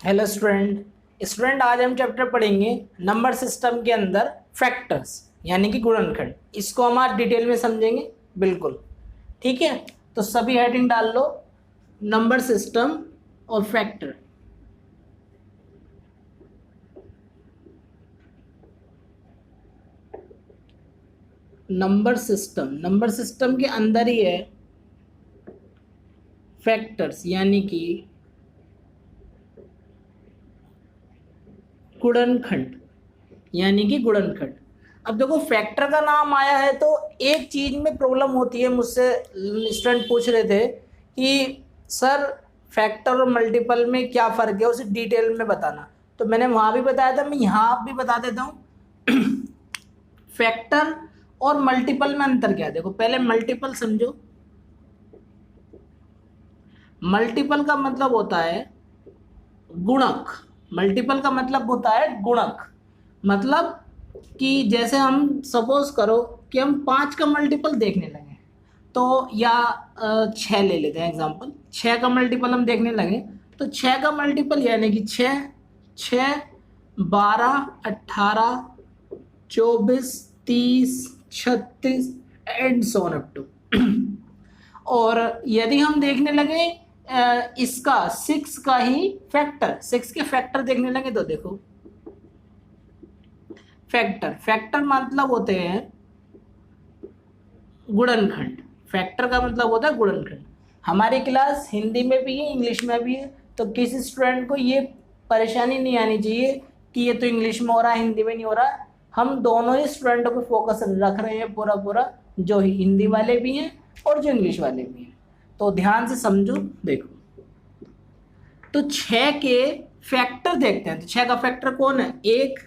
Hello student आज हम chapter पढ़ेंगे नंबर सिस्टम के अंदर फैक्टर्स यानी कि गुणनखंड। इसको हम आज डिटेल में समझेंगे। बिल्कुल ठीक है, तो सभी हेडिंग डाल लो, नंबर सिस्टम और फैक्टर। नंबर सिस्टम के अंदर ही है फैक्टर्स यानी कि गुणनखंड अब देखो फैक्टर का नाम आया है तो एक चीज में प्रॉब्लम होती है। मुझसे स्टूडेंट पूछ रहे थे कि सर फैक्टर और मल्टीपल में क्या फ़र्क है, उसे डिटेल में बताना। तो मैंने वहाँ भी बताया था, मैं यहाँ भी बता देता हूँ। फैक्टर और मल्टीपल में अंतर क्या है, देखो पहले मल्टीपल समझो। मल्टीपल का मतलब होता है गुणक। मतलब कि जैसे हम सपोज करो कि हम 5 का मल्टीपल देखने लगे, तो या 6 ले लेते हैं एग्जांपल। 6 का मल्टीपल हम देखने लगे तो 6 का मल्टीपल यानी कि 6 6 12 18 24 30 36 and so on up to. और यदि हम देखने लगे इसका 6 का ही फैक्टर, 6 के फैक्टर देखने लगे तो देखो फैक्टर मतलब होते हैं गुणनखंड। फैक्टर का मतलब होता है गुणनखंड। हमारी क्लास हिंदी में भी है, इंग्लिश में भी है, तो किसी स्टूडेंट को ये परेशानी नहीं आनी चाहिए कि ये तो इंग्लिश में हो रहा है हिंदी में नहीं हो रहा। हम दोनों ही स्टूडेंटों पे फोकस रख रहे हैं पूरा, जो हिंदी वाले भी हैं और जो इंग्लिश वाले भी हैं। तो ध्यान से समझो। देखो तो 6 के फैक्टर देखते हैं। तो 6 का फैक्टर कौन है? 1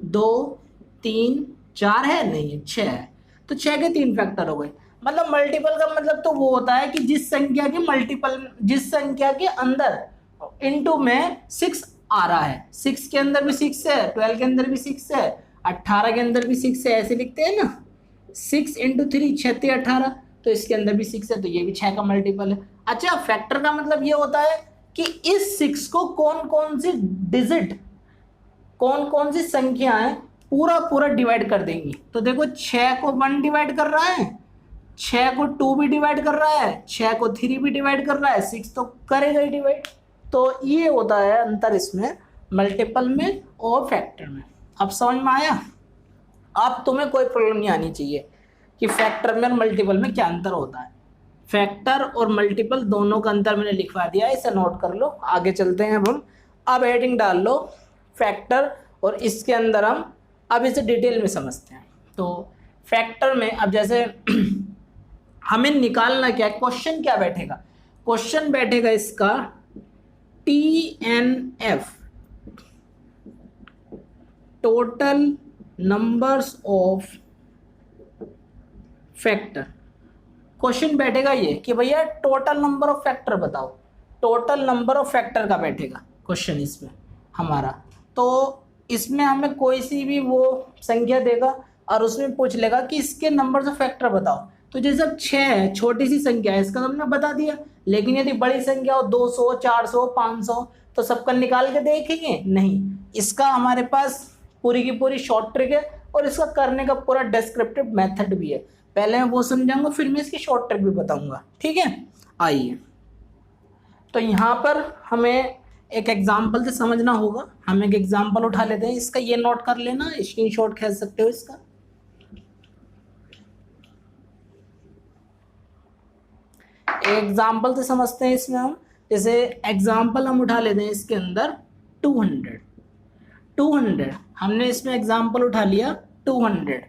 2 3 4 है, नहीं है 6 है। तो 6 के 3 फैक्टर हो गए। मतलब मल्टीपल का मतलब तो वो होता है कि जिस संख्या के अंदर इनटू में 6 आ रहा है। 6 के अंदर भी 6 है, 12 के अंदर भी 6 है, 18 के अंदर भी 6 है, ऐसे लिखते हैं ना। 6 इंटू 3 6 18, तो इसके अंदर भी 6 है, तो ये भी 6 का मल्टीपल है। अच्छा, फैक्टर का मतलब ये होता है कि इस 6 को कौन कौन सी संख्याएं पूरा डिवाइड कर देंगी। तो देखो 6 को 1 डिवाइड कर रहा है, 6 को 2 भी डिवाइड कर रहा है, 6 को 3 भी डिवाइड कर रहा है, 6 तो करेगा ही डिवाइड। तो ये होता है अंतर इसमें मल्टीपल में और फैक्टर में। अब समझ में आया? अब तुम्हें कोई प्रॉब्लम नहीं आनी चाहिए कि फैक्टर में और मल्टीपल में क्या अंतर होता है। फैक्टर और मल्टीपल दोनों का अंतर मैंने लिखवा दिया है, इसे नोट कर लो। आगे चलते हैं अब हेडिंग डाल लो फैक्टर, और इसके अंदर हम अब इसे डिटेल में समझते हैं। तो फैक्टर में अब जैसे हमें निकालना क्या है, क्वेश्चन क्या बैठेगा? क्वेश्चन बैठेगा इसका TNF, total numbers of factor. Question बैठेगा ये कि भैया टोटल नंबर ऑफ फैक्टर बताओ। टोटल नंबर ऑफ फैक्टर का बैठेगा क्वेश्चन इसमें हमारा। तो इसमें हमें कोई सी भी वो संख्या देगा और उसमें पूछ लेगा कि इसके नंबर ऑफ फैक्टर बताओ। तो जैसे अब 6 है, छोटी सी संख्या है, इसका तो हमने बता दिया। लेकिन यदि बड़ी संख्या हो 200 400 500, तो सबका निकाल के देखेंगे नहीं। इसका हमारे पास पूरी की पूरी शॉर्ट ट्रिक है और इसका करने का पूरा डिस्क्रिप्टिव मेथड भी है। पहले मैं वो समझाऊंगा, फिर मैं इसकी शॉर्ट ट्रिक भी बताऊंगा। ठीक है, आइए। तो यहाँ पर हमें एक एग्जाम्पल से समझना होगा। हम एक एग्जाम्पल उठा लेते हैं इसका, ये नोट कर लेना, स्क्रीनशॉट खींच सकते हो इसका। एग्जाम्पल से समझते हैं इसमें हम। जैसे एग्जाम्पल हम उठा लेते हैं इसके अंदर 200 हमने इसमें एग्जाम्पल उठा लिया 200।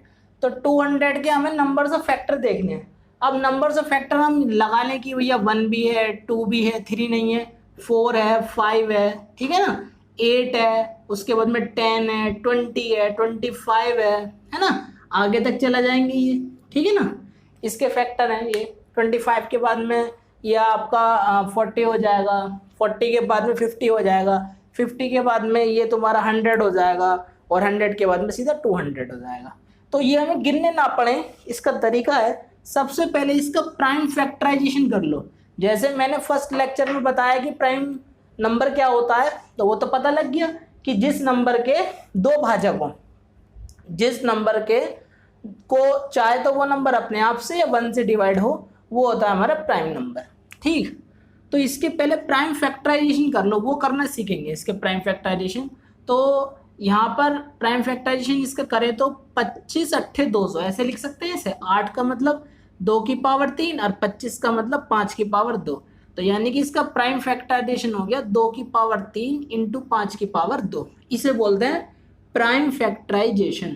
तो 200 के हमें नंबर्स ऑफ फैक्टर देखने हैं। अब नंबर्स ऑफ फैक्टर हम लगा लें कि भैया 1 भी है, 2 भी है, 3 नहीं है, 4 है, 5 है, ठीक है ना, 8 है, उसके बाद में 10 है, 20 है, 25 है ना, आगे तक चला जाएंगे ये। ठीक है ना, इसके फैक्टर हैं ये। 25 के बाद में ये आपका 40 हो जाएगा, 40 के बाद में 50 हो जाएगा, 50 के बाद में ये तुम्हारा 100 हो जाएगा, और 100 के बाद में सीधा 200 हो जाएगा। तो ये हमें गिनने ना पड़े, इसका तरीका है सबसे पहले इसका प्राइम फैक्टराइजेशन कर लो। जैसे मैंने फर्स्ट लेक्चर में बताया कि प्राइम नंबर क्या होता है, तो वो तो पता लग गया कि जिस नंबर के दो भाजक हो, जिस नंबर के को चाहे तो वो नंबर अपने आप से या 1 से डिवाइड हो, वो होता है हमारा प्राइम नंबर। ठीक, तो इसके पहले प्राइम फैक्टराइजेशन कर लो, वो करना सीखेंगे इसके प्राइम फैक्टराइजेशन। तो यहाँ पर प्राइम फैक्टराइजेशन इसका करें तो 25 अट्ठे 200 ऐसे लिख सकते हैं। इसे 8 का मतलब 2 की पावर 3 और 25 का मतलब 5 की पावर 2। तो यानी कि इसका प्राइम फैक्टराइजेशन हो गया 2 की पावर 3 इंटू 5 की पावर 2। इसे बोलते हैं प्राइम फैक्टराइजेशन।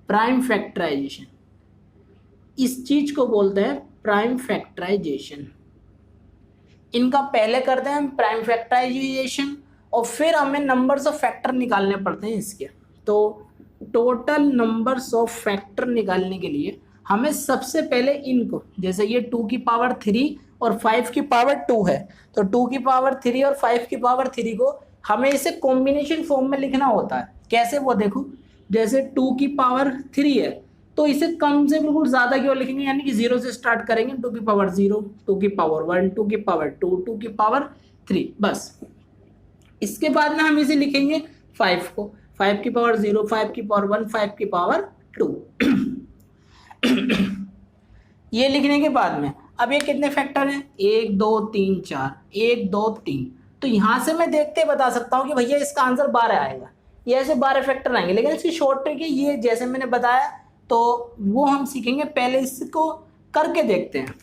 प्राइम फैक्टराइजेशन, इस चीज को बोलते हैं प्राइम फैक्टराइजेशन। इनका पहले करते हैं हम प्राइम फैक्टराइजेशन और फिर हमें नंबर्स ऑफ फैक्टर निकालने पड़ते हैं इसके। तो टोटल नंबर्स ऑफ फैक्टर निकालने के लिए हमें सबसे पहले इनको, जैसे ये 2 की पावर 3 और 5 की पावर 2 है, तो 2 की पावर 3 और 5 की पावर 3 को हमें इसे कॉम्बिनेशन फॉर्म में लिखना होता है। कैसे, वो देखो, जैसे 2 की पावर 3 है तो इसे कम से बिल्कुल ज़्यादा क्यों लिखेंगे, यानी कि 0 से स्टार्ट करेंगे। 2 की पावर 0, 2 की पावर 1, 2 की पावर 2, 2 की पावर 3, बस। इसके बाद में हम इसे लिखेंगे 5 को, 5 की पावर 0, 5 की पावर 1, 5 की पावर 2। ये लिखने के बाद में अब ये कितने फैक्टर हैं, 1 2 3 4, 1 2 3। तो यहाँ से मैं देखते बता सकता हूँ कि भैया इसका आंसर 12 आएगा। ये ऐसे 12 फैक्टर आएंगे, लेकिन इसकी शॉर्ट ट्रिक है ये, जैसे मैंने बताया तो वो हम सीखेंगे। पहले इसको करके देखते हैं।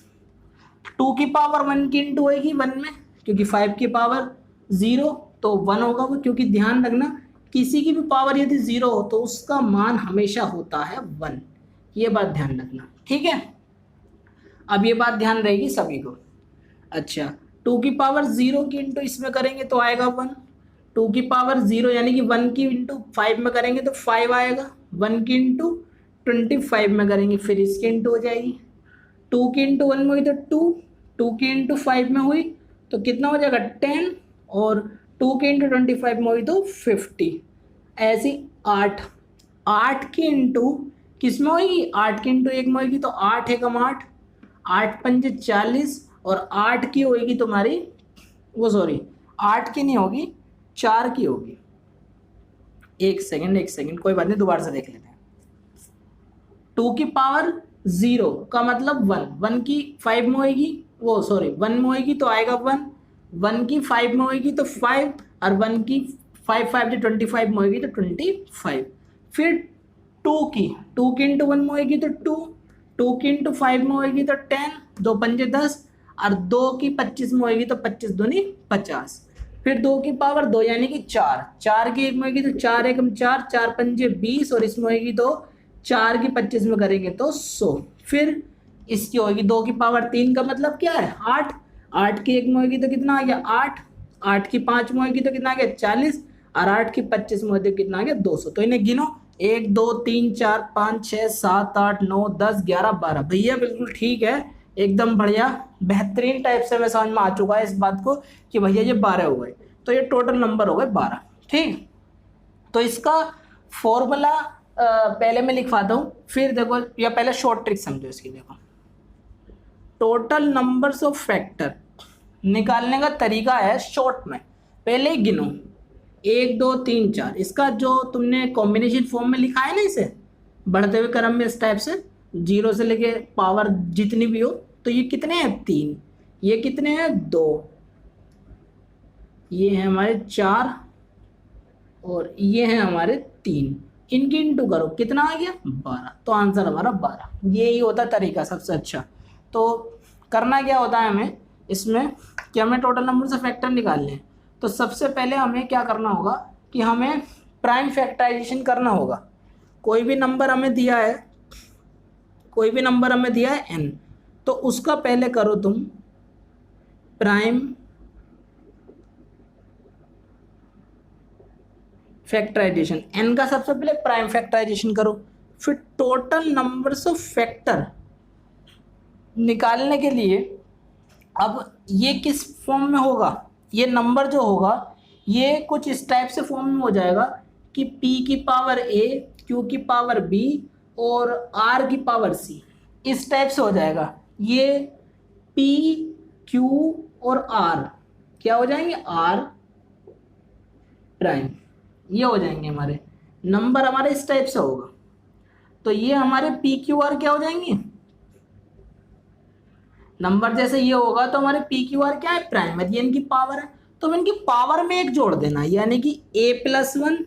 2 की पावर 1 की इंटू होगी 1 में, क्योंकि 5 की पावर 0 तो 1 होगा वो, क्योंकि ध्यान रखना किसी की भी पावर यदि 0 हो तो उसका मान हमेशा होता है 1, ये बात ध्यान रखना, ठीक है। अब ये बात ध्यान रहेगी सभी को। अच्छा, 2 की पावर 0 की इंटू इसमें करेंगे तो आएगा 1, 2 की पावर 0 यानी कि 1 की इंटू 5 में करेंगे तो 5 आएगा, 1 की इंटू 25 में करेंगे फिर इसकी इंटू हो जाएगी, 2 की इंटू 1 में हुई तो 2, 2 की इंटू 5 में हुई तो कितना हो जाएगा 10, और 2 की इंटू 25 में हुई तो 50। ऐसी 8, 8 की इंटू किस में होगी, 8 की इंटू 1 में होगी तो 8 एकम 8, 8 पंजे 40, और 8 की होगी तुम्हारी, वो सॉरी 8 की नहीं होगी, 4 की होगी। एक सेकंड कोई बात नहीं, दोबारा से देख लेते हैं। 2 की पावर 0 का मतलब 1, 1 की 5 में होगी, वो सॉरी 1 में होगी तो आएगा 1, 1 की 5 में होगी तो 5, और 1 की 5 5 जो 25 में होगी तो 25। फिर 2 की इंटू 1 में होगी तो 2, 2 की इंटू 5 में होगी तो 10, 2 पंजे 10, और 2 की 25 में होगी तो 25 दूनी 50। फिर 2 की पावर 2 यानी कि 4, 4 की 1 में होगी तो 4 एकम 4, 4 पंजे 20, और इसमें होगी तो 4 की 25 में करेंगे तो 100। फिर इसकी होगी 2 की पावर 3 का मतलब क्या है 8, 8 की 1 में होगी तो कितना आ गया 8, 8 की 5 में होगी तो कितना आ गया 40, और 8 की 25 में होगी तो कितना आ गया 200। तो इन्हें गिनो, 1 2 3 4 5 6 7 8 9 10 11 12। भैया बिल्कुल ठीक है, एकदम बढ़िया, बेहतरीन टाइप से मैं समझ में आ चुका है इस बात को कि भैया ये 12 हो गए, तो ये टोटल नंबर हो गए 12। ठीक, तो इसका फॉर्मूला पहले मैं लिखवाता हूँ, फिर देखो, या पहले शॉर्ट ट्रिक समझो इसकी। देखो, टोटल नंबर्स ऑफ फैक्टर निकालने का तरीका है शॉर्ट में, पहले ही गिनो 1 2 3 4। इसका जो तुमने कॉम्बिनेशन फॉर्म में लिखा है ना, इसे बढ़ते हुए क्रम में इस टाइप से 0 से लेके पावर जितनी भी हो, तो ये कितने हैं 3, ये कितने हैं 2, ये हैं हमारे 4, और ये हैं हमारे 3। इनकी इंटू करो कितना आ गया 12, तो आंसर हमारा 12। यही होता है तरीका सबसे अच्छा। तो करना क्या होता है हमें इसमें कि हमें टोटल नंबर से फैक्टर निकालने हैं। तो सबसे पहले हमें क्या करना होगा कि हमें प्राइम फैक्टराइजेशन करना होगा। कोई भी नंबर हमें दिया है, कोई भी नंबर हमें दिया है n, तो उसका पहले करो तुम प्राइम फैक्टराइजेशन, n का सबसे पहले प्राइम फैक्टराइजेशन करो, फिर टोटल नंबर्स ऑफ फैक्टर निकालने के लिए अब ये किस फॉर्म में होगा, ये नंबर जो होगा ये कुछ इस टाइप से फॉर्म में हो जाएगा कि p की पावर a, q की पावर b और आर की पावर सी, इस टाइप से हो जाएगा। ये पी क्यू और आर क्या हो जाएंगे, आर प्राइम, ये हो जाएंगे हमारे नंबर, हमारे इस टाइप से होगा। तो ये हमारे पी क्यू आर क्या हो जाएंगे, नंबर जैसे ये होगा तो हमारे पी क्यू आर क्या है, प्राइम है, ये इनकी पावर है। तो इनकी पावर में एक जोड़ देना, यानी कि a+1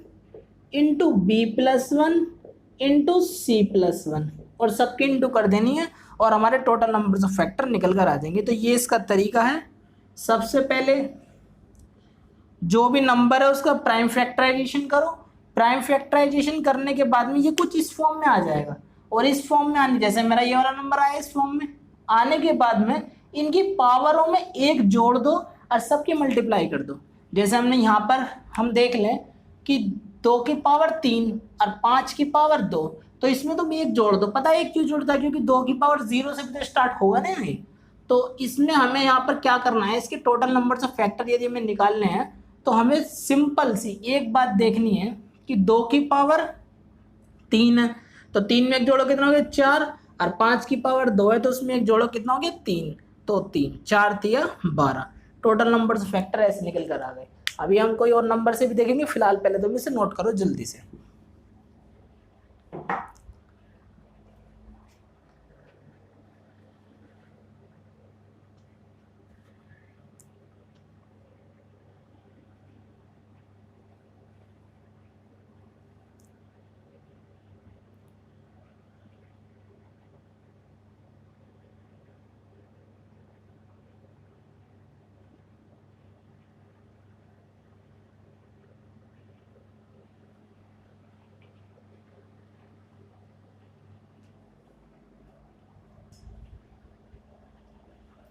into b+1 into c+1, और सबके इंटू कर देनी है, और हमारे टोटल नंबर्स ऑफ फैक्टर निकल कर आ जाएंगे। तो ये इसका तरीका है। सबसे पहले जो भी नंबर है उसका प्राइम फैक्टराइजेशन करो, प्राइम फैक्टराइजेशन करने के बाद में ये कुछ इस फॉर्म में आ जाएगा, और इस फॉर्म में आने, जैसे मेरा ये वाला नंबर आया इस फॉर्म में आने के बाद में इनकी पावरों में एक जोड़ दो और सबकी मल्टीप्लाई कर दो। जैसे हमने यहाँ पर हम देख लें कि 2 की पावर 3 और 5 की पावर 2, तो इसमें तो भी एक जोड़ दो। पता है एक क्यों जोड़ता है, क्योंकि 2 की पावर 0 से भी तो स्टार्ट होगा ना ये। तो इसमें हमें यहाँ पर क्या करना है, इसके टोटल नंबर्स ऑफ फैक्टर यदि हमें निकालने हैं तो हमें सिंपल सी एक बात देखनी है कि 2 की पावर 3 है तो 3 में एक जोड़ो कितना हो गया, 4, और 5 की पावर 2 है तो उसमें एक जोड़ो कितना हो गया, 3, तो 3 4 3 12, टोटल नंबर्स फैक्टर ऐसे निकल कर आ गए। अभी हम कोई और नंबर से भी देखेंगे, फिलहाल पहले तो इसे नोट करो जल्दी से।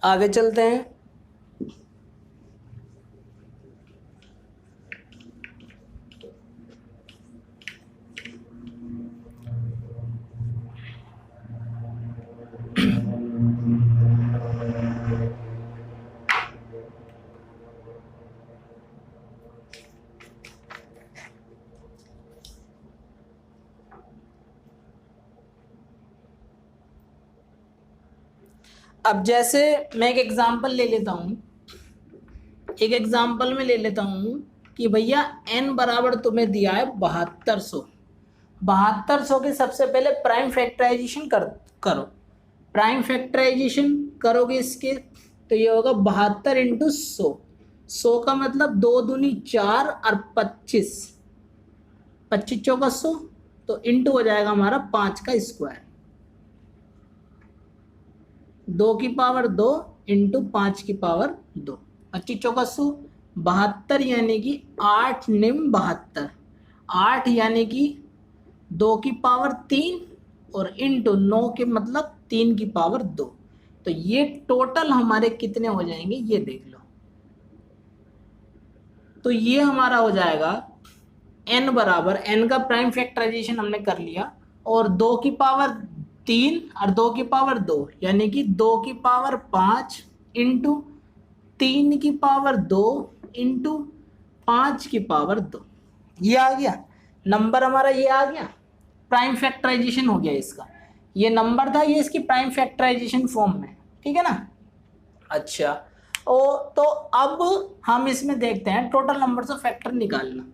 आगे चलते हैं। अब जैसे मैं एक एग्जांपल ले लेता हूं, एक एग्जांपल में ले लेता हूं कि भैया n बराबर तुम्हें दिया है 7200। 7200 के सबसे पहले प्राइम फैक्टराइजेशन करो। प्राइम फैक्टराइजेशन करोगे इसके तो ये होगा 72 इंटू 100। 100 का मतलब 2 दूनी 4 और 25, 25 चौका 100, तो इंटू हो जाएगा हमारा 5 का स्क्वायर, 2 की पावर 2 इंटू 5 की पावर 2, 25 चौका 100, 72 यानी कि 8 निम 72, 8 यानी कि 2 की पावर 3 और इंटू 9 के मतलब 3 की पावर 2। तो ये टोटल हमारे कितने हो जाएंगे ये देख लो। तो ये हमारा हो जाएगा n बराबर, n का प्राइम फैक्टराइजेशन हमने कर लिया, और 2 की पावर 3 और 2 की पावर 2 यानी कि 2 की पावर 5 इंटू 3 की पावर 2 इंटू 5 की पावर 2, ये आ गया नंबर हमारा, ये आ गया प्राइम फैक्टराइजेशन हो गया इसका। ये नंबर था, ये इसकी प्राइम फैक्टराइजेशन फॉर्म में, ठीक है ना। अच्छा तो अब हम इसमें देखते हैं टोटल नंबर्स ऑफ फैक्टर निकालना।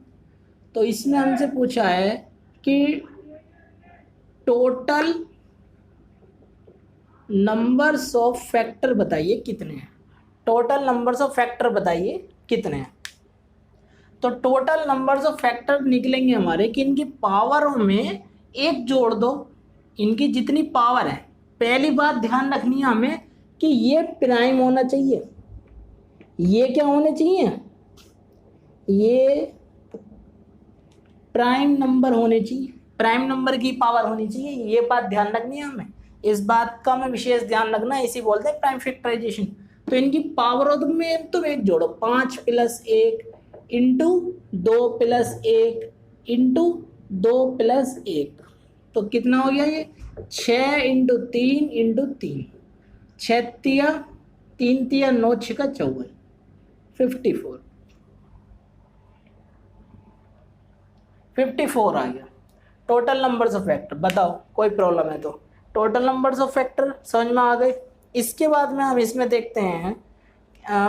तो इसमें हमसे पूछा है कि टोटल नंबर्स ऑफ फैक्टर बताइए कितने हैं, टोटल नंबर्स ऑफ फैक्टर बताइए कितने हैं। तो टोटल नंबर्स ऑफ फैक्टर निकलेंगे हमारे कि इनकी पावरों में एक जोड़ दो, इनकी जितनी पावर है। पहली बात ध्यान रखनी है हमें कि ये प्राइम होना चाहिए, ये क्या होने चाहिए, ये प्राइम नंबर होने चाहिए, प्राइम नंबर की पावर होनी चाहिए, ये बात ध्यान रखनी है हमें। इस बात का हमें विशेष ध्यान रखना है, इसी बोलते हैं प्राइम फैक्टराइजेशन। तो इनकी पावरों में तुम एक जोड़ो, 5 + 1 इंटू 2 + 1 इंटू 2 + 1, तो कितना हो गया ये 6 इंटू 3 इंटू 3, 6 तिया 3 तिया 9 6 का 54, 54 आ गया। टोटल नंबर्स ऑफ फैक्टर, बताओ कोई प्रॉब्लम है तो। टोटल नंबर्स ऑफ फैक्टर समझ में आ गए। इसके बाद में हम इसमें देखते हैं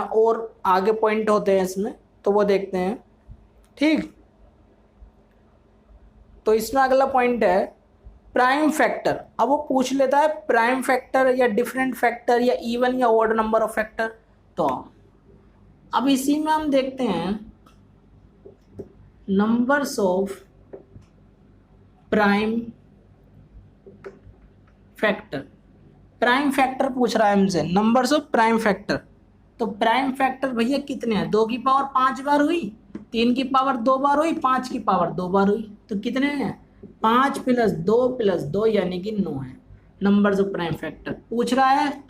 और आगे पॉइंट होते हैं इसमें, तो वो देखते हैं। ठीक, तो इसमें अगला पॉइंट है प्राइम फैक्टर। अब वो पूछ लेता है प्राइम फैक्टर या डिफरेंट फैक्टर या इवन या ऑड नंबर ऑफ फैक्टर। तो अब इसी में हम देखते हैं numbers of prime factor. Prime factor पूछ रहा है हमसे, नंबर्स ऑफ प्राइम फैक्टर। तो प्राइम फैक्टर भैया कितने हैं? 2 की पावर 5 बार हुई, 3 की पावर 2 बार हुई, 5 की पावर 2 बार हुई, तो कितने हैं? 5 + 2 + 2 यानी कि 9 है नंबर्स ऑफ प्राइम फैक्टर। पूछ रहा है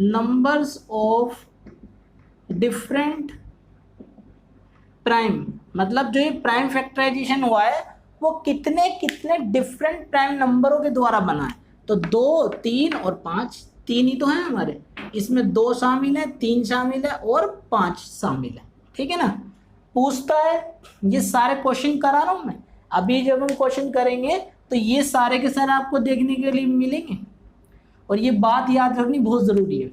नंबर्स ऑफ डिफरेंट प्राइम, मतलब जो ये प्राइम फैक्टराइजेशन हुआ है वो कितने कितने डिफरेंट प्राइम नंबरों के द्वारा बना है। तो 2, 3 और 5, 3 ही तो है हमारे, इसमें 2 शामिल है, 3 शामिल है और 5 शामिल है। ठीक है ना। पूछता है, ये सारे क्वेश्चन करा रहा हूं मैं, अभी जब हम क्वेश्चन करेंगे तो ये सारे के सारे आपको देखने के लिए मिलेंगे, और ये बात याद रखनी बहुत जरूरी है।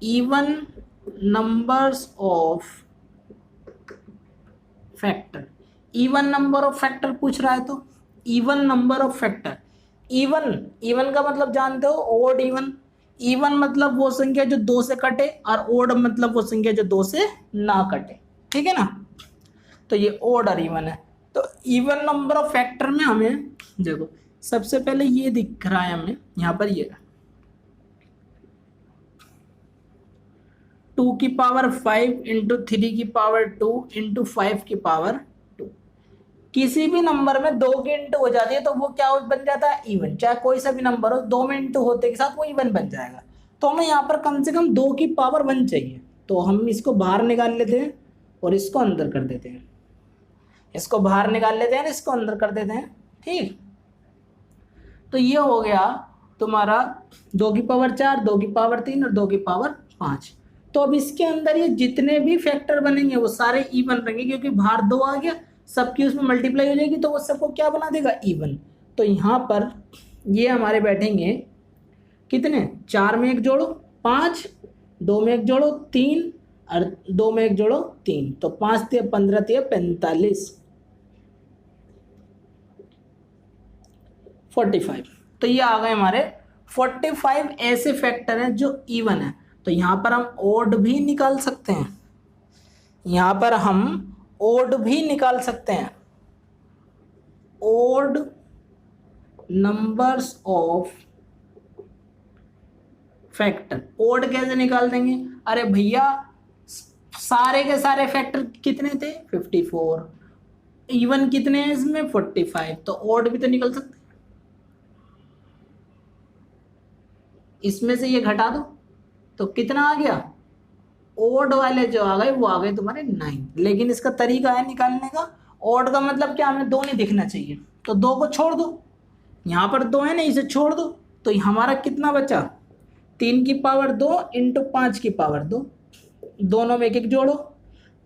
Even numbers of factor, even number of factor पूछ रहा है, तो even number of factor. Even, even का मतलब जानते हो? Odd even. इवन मतलब वो संख्या जो 2 से कटे, और ओड मतलब वो संख्या जो 2 से ना कटे। ठीक है ना। तो ये ओड और इवन है। तो इवन नंबर ऑफ फैक्टर में हमें देखो, सबसे पहले ये दिख रहा है हमें यहाँ पर, ये 2 की पावर 5 × 3 की पावर 2 × 5 की पावर 2। किसी भी नंबर में 2 की इंटू हो जाती है तो वो क्या बन जाता है? इवन। चाहे कोई सा भी नंबर हो, 2 में इंटू होते के साथ वो इवन बन जाएगा। तो हमें यहाँ पर कम से कम 2 की पावर 1 चाहिए, तो हम इसको बाहर निकाल लेते हैं और इसको अंदर कर देते हैं। इसको बाहर निकाल लेते हैं, इसको अंदर कर देते हैं। ठीक, तो ये हो गया तुम्हारा 2 की पावर 4, 2 की पावर 3 और 2 की पावर 5। तो अब इसके अंदर ये जितने भी फैक्टर बनेंगे वो सारे इवन रहेंगे, क्योंकि बाहर 2 आ गया, सबकी उसमें मल्टीप्लाई हो जाएगी, तो वो सबको क्या बना देगा? इवन। तो यहाँ पर ये हमारे बैठेंगे कितने? 4 में 1 जोड़ो 5, 2 में 1 जोड़ो 3 और 2 में 1 जोड़ो 3, तो 5 × 15 = 45, 45। तो ये आ गए हमारे 45 ऐसे फैक्टर हैं जो इवन है। तो यहाँ पर हम ओड भी निकाल सकते हैं, यहाँ पर हम ओड भी निकाल सकते हैं। Odd numbers of factor. Odd कैसे निकाल देंगे? अरे भैया सारे के सारे फैक्टर कितने थे? 54। इवन कितने हैं इसमें? 45। तो ओड भी तो निकल सकते हैं। इसमें से ये घटा दो तो कितना आ गया? ओड वाले जो आ गए वो आ गए तुम्हारे 9। लेकिन इसका तरीका है निकालने का। ओड का मतलब क्या? हमें 2 नहीं दिखना चाहिए, तो 2 को छोड़ दो। यहाँ पर 2 है ना, इसे छोड़ दो, तो हमारा कितना बचा? 3 की पावर 2 × 5 की पावर 2, दोनों में 1 1 जोड़ो,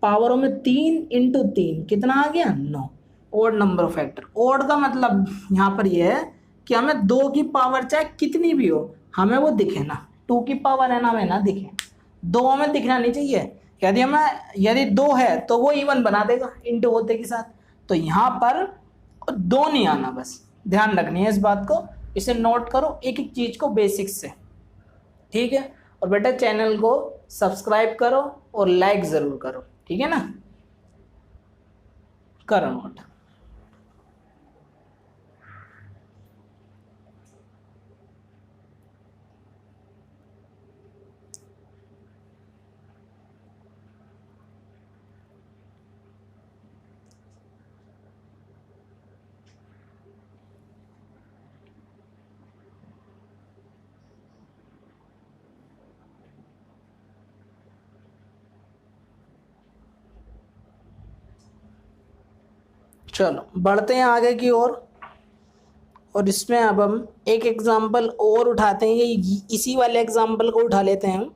पावरों में 3 × 3 कितना आ गया? 9। Odd number of factor. Odd का मतलब यहाँ पर यह है कि हमें 2 की पावर चाहे कितनी भी हो, हमें वो दिखे ना। 2 की पावर है ना, हमें ना दिखे, 2 में दिखना नहीं चाहिए। यदि 2 है तो वो इवन बना देगा इंटू होते के साथ। तो यहाँ पर 2 नहीं आना, बस ध्यान रखनी है इस बात को। इसे नोट करो एक एक चीज को बेसिक्स से। ठीक है। और बेटा चैनल को सब्सक्राइब करो और लाइक जरूर करो। ठीक है ना। करो नोट। चलो बढ़ते हैं आगे की ओर। और इसमें अब हम एक एग्जाम्पल और उठाते हैं, ये इसी वाले एग्जाम्पल को उठा लेते हैं हम,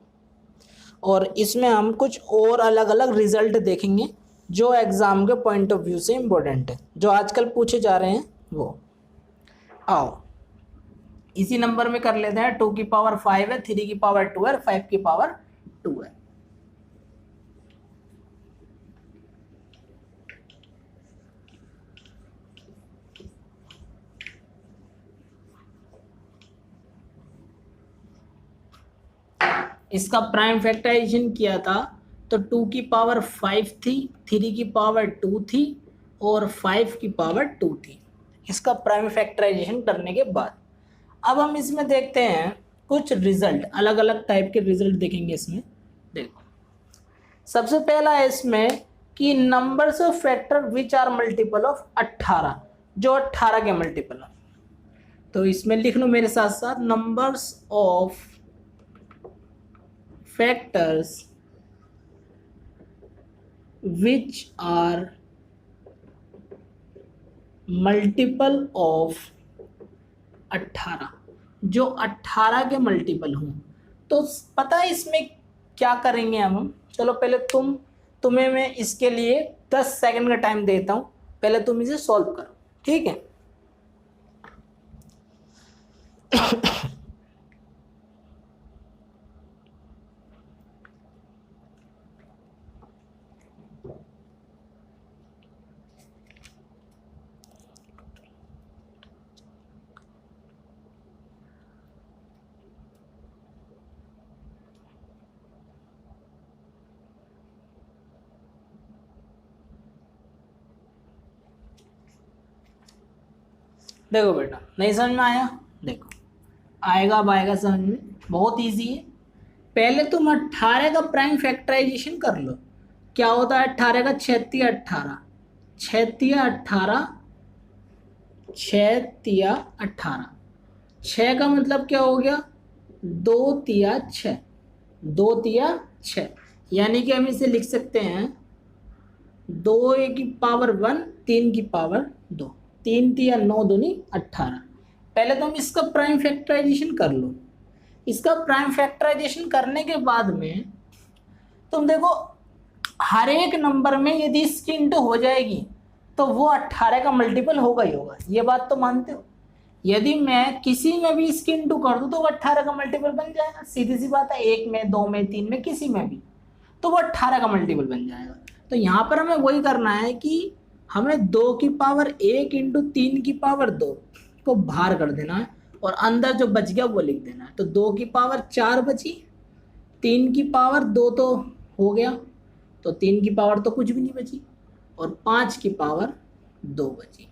और इसमें हम कुछ और अलग अलग रिजल्ट देखेंगे जो एग्ज़ाम के पॉइंट ऑफ व्यू से इम्पोर्टेंट है, जो आजकल पूछे जा रहे हैं वो। आओ इसी नंबर में कर लेते हैं। 2 की पावर 5 है, 3 की पावर 2 है, 5 की पावर 2 है। इसका प्राइम फैक्टराइजेशन किया था तो 2 की पावर 5 थी, 3 की पावर 2 थी और 5 की पावर 2 थी, इसका प्राइम फैक्टराइजेशन करने के बाद। अब हम इसमें देखते हैं कुछ रिजल्ट, अलग अलग टाइप के रिजल्ट देखेंगे इसमें। देखो सबसे पहला है इसमें कि numbers of factor which are multiple of 18, जो 18 के मल्टीपल है। तो इसमें लिख लो मेरे साथ साथ, numbers of factors which are multiple of 18, जो 18 के मल्टीपल हों। तो पता है इसमें क्या करेंगे हम? चलो पहले तुम्हें मैं इसके लिए 10 सेकंड का टाइम देता हूं, पहले तुम इसे सॉल्व करो, ठीक है? देखो बेटा, नहीं समझ में आया? देखो आएगा, अब आएगा समझ में, बहुत इजी है। पहले तुम 18 का प्राइम फैक्टराइजेशन कर लो। क्या होता है 18 का? 6 तिया 18, 6 तिया 18, 6 तिया 18। 6 का मतलब क्या हो गया? 2 तिया 6, 2 तिया 6, यानी कि हम इसे लिख सकते हैं 2 की पावर 1, 3 की पावर 2, 3 तिया 9 दूनी 18। पहले तुम इसका प्राइम फैक्टराइजेशन कर लो। इसका प्राइम फैक्टराइजेशन करने के बाद में तुम देखो हर एक नंबर में यदि इसकी इंटू हो जाएगी तो वो 18 का मल्टीपल होगा ही होगा, ये बात तो मानते हो? यदि मैं किसी में भी इसकी इंटू कर दूं तो वो 18 का मल्टीपल बन जाएगा, सीधी सी बात है। 1 में, 2 में, 3 में, किसी में भी तो वो 18 का मल्टीपल बन जाएगा। तो यहाँ पर हमें वही करना है कि हमें 2 की पावर 1 इंटू 3 की पावर 2 को बाहर कर देना है और अंदर जो बच गया वो लिख देना है। तो 2 की पावर 4 बची, 3 की पावर 2 तो हो गया, तो 3 की पावर तो कुछ भी नहीं बची, और 5 की पावर 2 बची,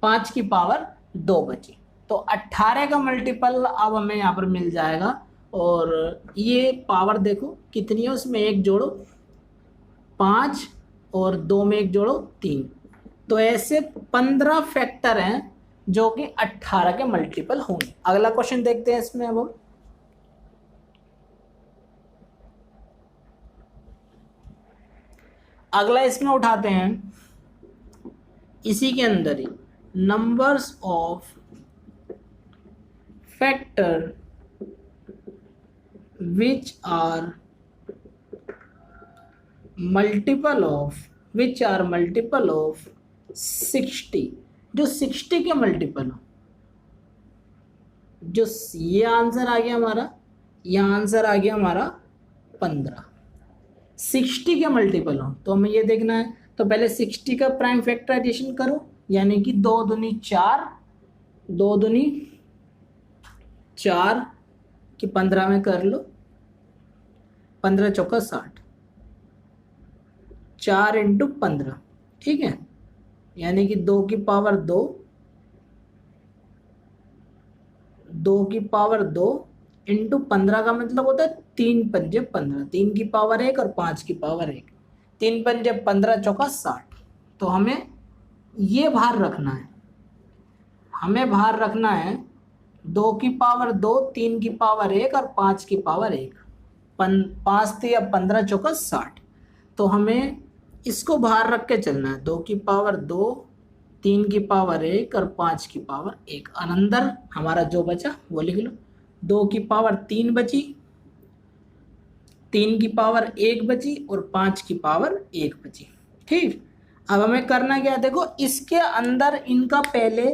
5 की पावर 2 बची। तो 18 का मल्टीपल अब हमें यहाँ पर मिल जाएगा। और ये पावर देखो कितनी है, उसमें 1 जोड़ो 5 और 2 में 1 जोड़ो 3, तो ऐसे 15 फैक्टर हैं जो कि 18 के मल्टीपल होंगे। अगला क्वेश्चन देखते हैं इसमें। अब हम अगला इसमें उठाते हैं, इसी के अंदर ही numbers of factor which are multiple of 60, जो 60 के मल्टीपल हो। जो ये आंसर आ गया हमारा, यह आंसर आ गया हमारा 15। 60 के मल्टीपल हो तो हमें ये देखना है। तो पहले 60 का प्राइम फैक्टराइजेशन करो, यानी कि 2 दूनी 4, 2 दूनी 4 की 15 में कर लो, 15 चौका 60, 4 इंटू 15, ठीक है? यानी कि 2 की पावर 2, 2 की पावर 2 इंटू 15 का मतलब होता है 3 पंजे 15, 3 की पावर 1 और 5 की पावर 1, 3 पंजे 15 चौका 60। तो हमें ये बाहर रखना है, हमें बाहर रखना है 2 की पावर 2, 3 की पावर 1 और 5 की पावर 1, 5 थे या 15 चौका 60। तो हमें इसको बाहर रख के चलना है, 2 की पावर 2, 3 की पावर 1 और 5 की पावर 1, और अंदर हमारा जो बचा वो लिख लो। 2 की पावर 3 बची, 3 की पावर 1 बची और 5 की पावर 1 बची। ठीक, अब हमें करना क्या, देखो इसके अंदर इनका पहले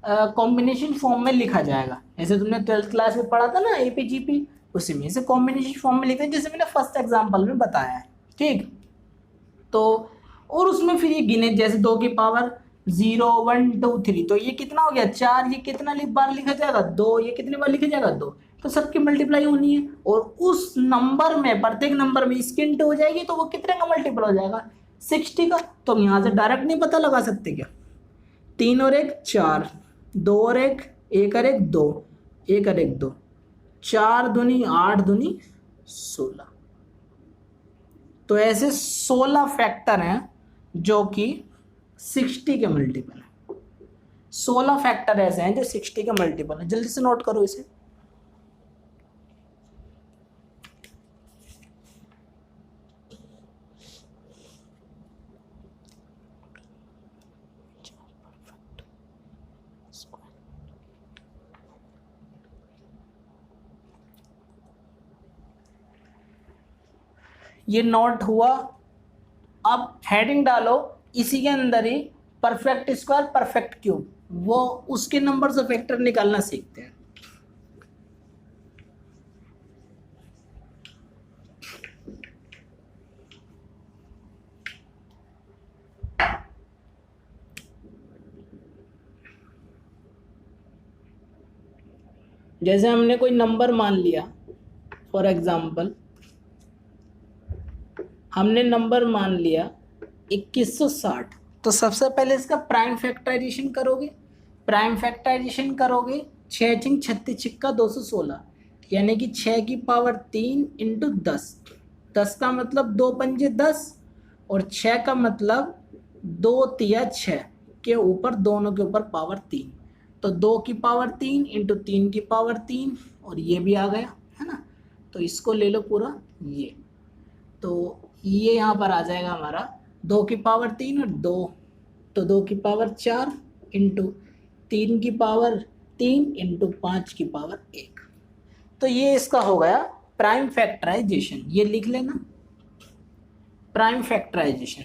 कॉम्बिनेशन फॉर्म में लिखा जाएगा, जैसे तुमने 12th क्लास में पढ़ा था ना एपीजीपी, उसी में से कॉम्बिनेशन फॉर्म में लिखते हैं, जैसे मैंने फर्स्ट एग्जाम्पल में बताया है। ठीक, तो और उसमें फिर ये गिने, जैसे 2 की पावर 0 1 2 3, तो ये कितना हो गया 4, ये कितना बार लिखा जाएगा 2, ये कितने बार लिखा जाएगा 2, तो सबकी मल्टीप्लाई होनी है, और उस नंबर में प्रत्येक नंबर में इसकी इंटू हो जाएगी, तो वो कितने का मल्टीपल हो जाएगा 60 का। तो हम यहाँ से डायरेक्ट नहीं पता लगा सकते क्या, 3 और 1 4, 2 और 1 1 और 1 2, 1 और 1 2, 4 दूनी 8 दूनी 16। तो ऐसे 16 फैक्टर हैं जो कि 60 के मल्टीपल है। 16 फैक्टर ऐसे हैं जो 60 के मल्टीपल है। जल्दी से नोट करो इसे। ये नोट हुआ। अब हेडिंग डालो इसी के अंदर ही, परफेक्ट स्क्वायर परफेक्ट क्यूब, वो उसके नंबर से फैक्टर निकालना सीखते हैं। जैसे हमने कोई नंबर मान लिया, फॉर एग्जाम्पल हमने नंबर मान लिया 2160, तो सबसे पहले इसका प्राइम फैक्टराइजेशन करोगे। प्राइम फैक्टराइजेशन करोगे 6 चिंग 36 छिक्का 216, यानी कि 6 की पावर 3 इंटू 10, 10 का मतलब 2 पंजे 10, और 6 का मतलब 2 तिया 6 के ऊपर, दोनों के ऊपर पावर 3, तो 2 की पावर 3 इंटू 3 की पावर 3, और ये भी आ गया है ना। तो इसको ले लो पूरा ये, तो ये यहाँ पर आ जाएगा हमारा 2 की पावर 3 और 2, तो 2 की पावर 4 इंटू 3 की पावर 3 इंटू 5 की पावर 1। तो ये इसका हो गया प्राइम फैक्टराइजेशन, ये लिख लेना प्राइम फैक्टराइजेशन।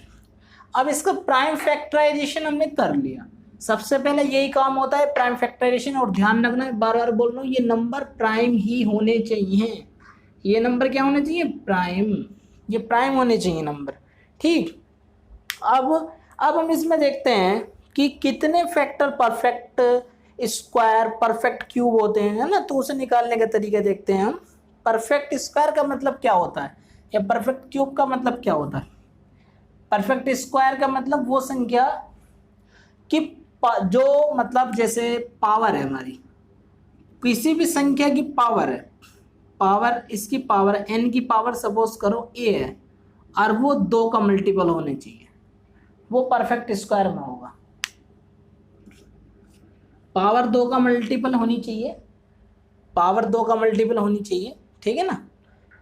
अब इसका प्राइम फैक्टराइजेशन हमने कर लिया। सबसे पहले यही काम होता है प्राइम फैक्टराइजेशन, और ध्यान रखना बार बार बोल रहा हूँ, ये नंबर प्राइम ही होने चाहिए। ये नंबर क्या होने चाहिए, प्राइम, ये प्राइम होने चाहिए नंबर। ठीक, अब हम इसमें देखते हैं कि कितने factor perfect square perfect cube होते हैं, है ना। तो उसे निकालने का तरीका देखते हैं हम। परफेक्ट स्क्वायर का मतलब क्या होता है, या परफेक्ट क्यूब का मतलब क्या होता है। परफेक्ट स्क्वायर का मतलब वो संख्या कि जो मतलब जैसे पावर है हमारी, किसी भी संख्या की पावर है, पावर इसकी पावर n की पावर सपोज करो a है, और वो 2 का मल्टीपल होने चाहिए, वो परफेक्ट स्क्वायर में होगा। पावर 2 का मल्टीपल होनी चाहिए, पावर 2 का मल्टीपल होनी चाहिए, ठीक है ना।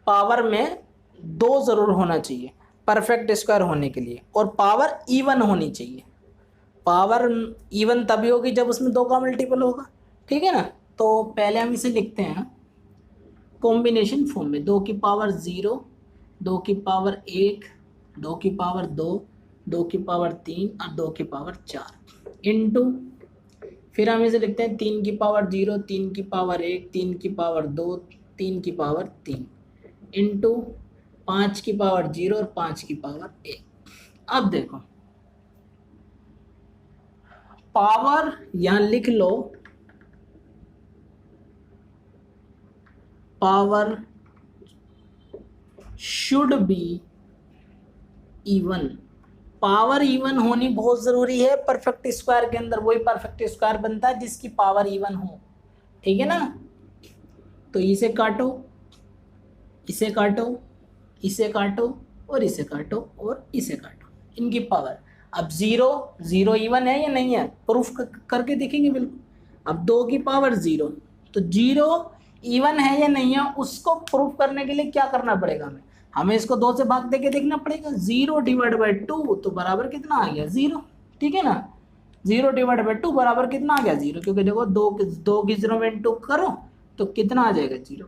पावर में 2 जरूर होना चाहिए परफेक्ट स्क्वायर होने के लिए, और पावर इवन होनी चाहिए। पावर इवन तभी होगी जब उसमें 2 का मल्टीपल होगा, ठीक है ना। तो पहले हम इसे लिखते हैं कॉम्बिनेशन फॉर्म में, 2 की पावर 0, 2 की पावर 1, 2 की पावर 2, 2 की पावर 3 और 2 की पावर 4 इंटू, फिर हम इसे लिखते हैं 3 की पावर 0, 3 की पावर 1, 3 की पावर 2, 3 की पावर 3 इंटू 5 की पावर 0 और 5 की पावर 1। अब देखो पावर यहाँ लिख लो, power should be even. Power even होनी बहुत ज़रूरी है परफेक्ट स्क्वायर के अंदर, वही परफेक्ट स्क्वायर बनता है जिसकी पावर इवन हो, ठीक है ना। तो इसे काटो, इसे काटो, इसे काटो और इसे काटो और इसे काटो, इनकी पावर। अब 0 इवन है या नहीं है, प्रूफ करके देखेंगे बिल्कुल। अब 2 की पावर 0, तो 0 इवन है या नहीं है उसको प्रूफ करने के लिए क्या करना पड़ेगा हमें इसको 2 से भाग देके देखना पड़ेगा। 0 डिवाइड बाई 2 तो बराबर कितना आ गया 0, ठीक है ना। 0 डिवाइड बाई 2 बराबर कितना आ गया 0, क्योंकि देखो 2 की 0 में इंटू करो तो कितना आ जाएगा 0।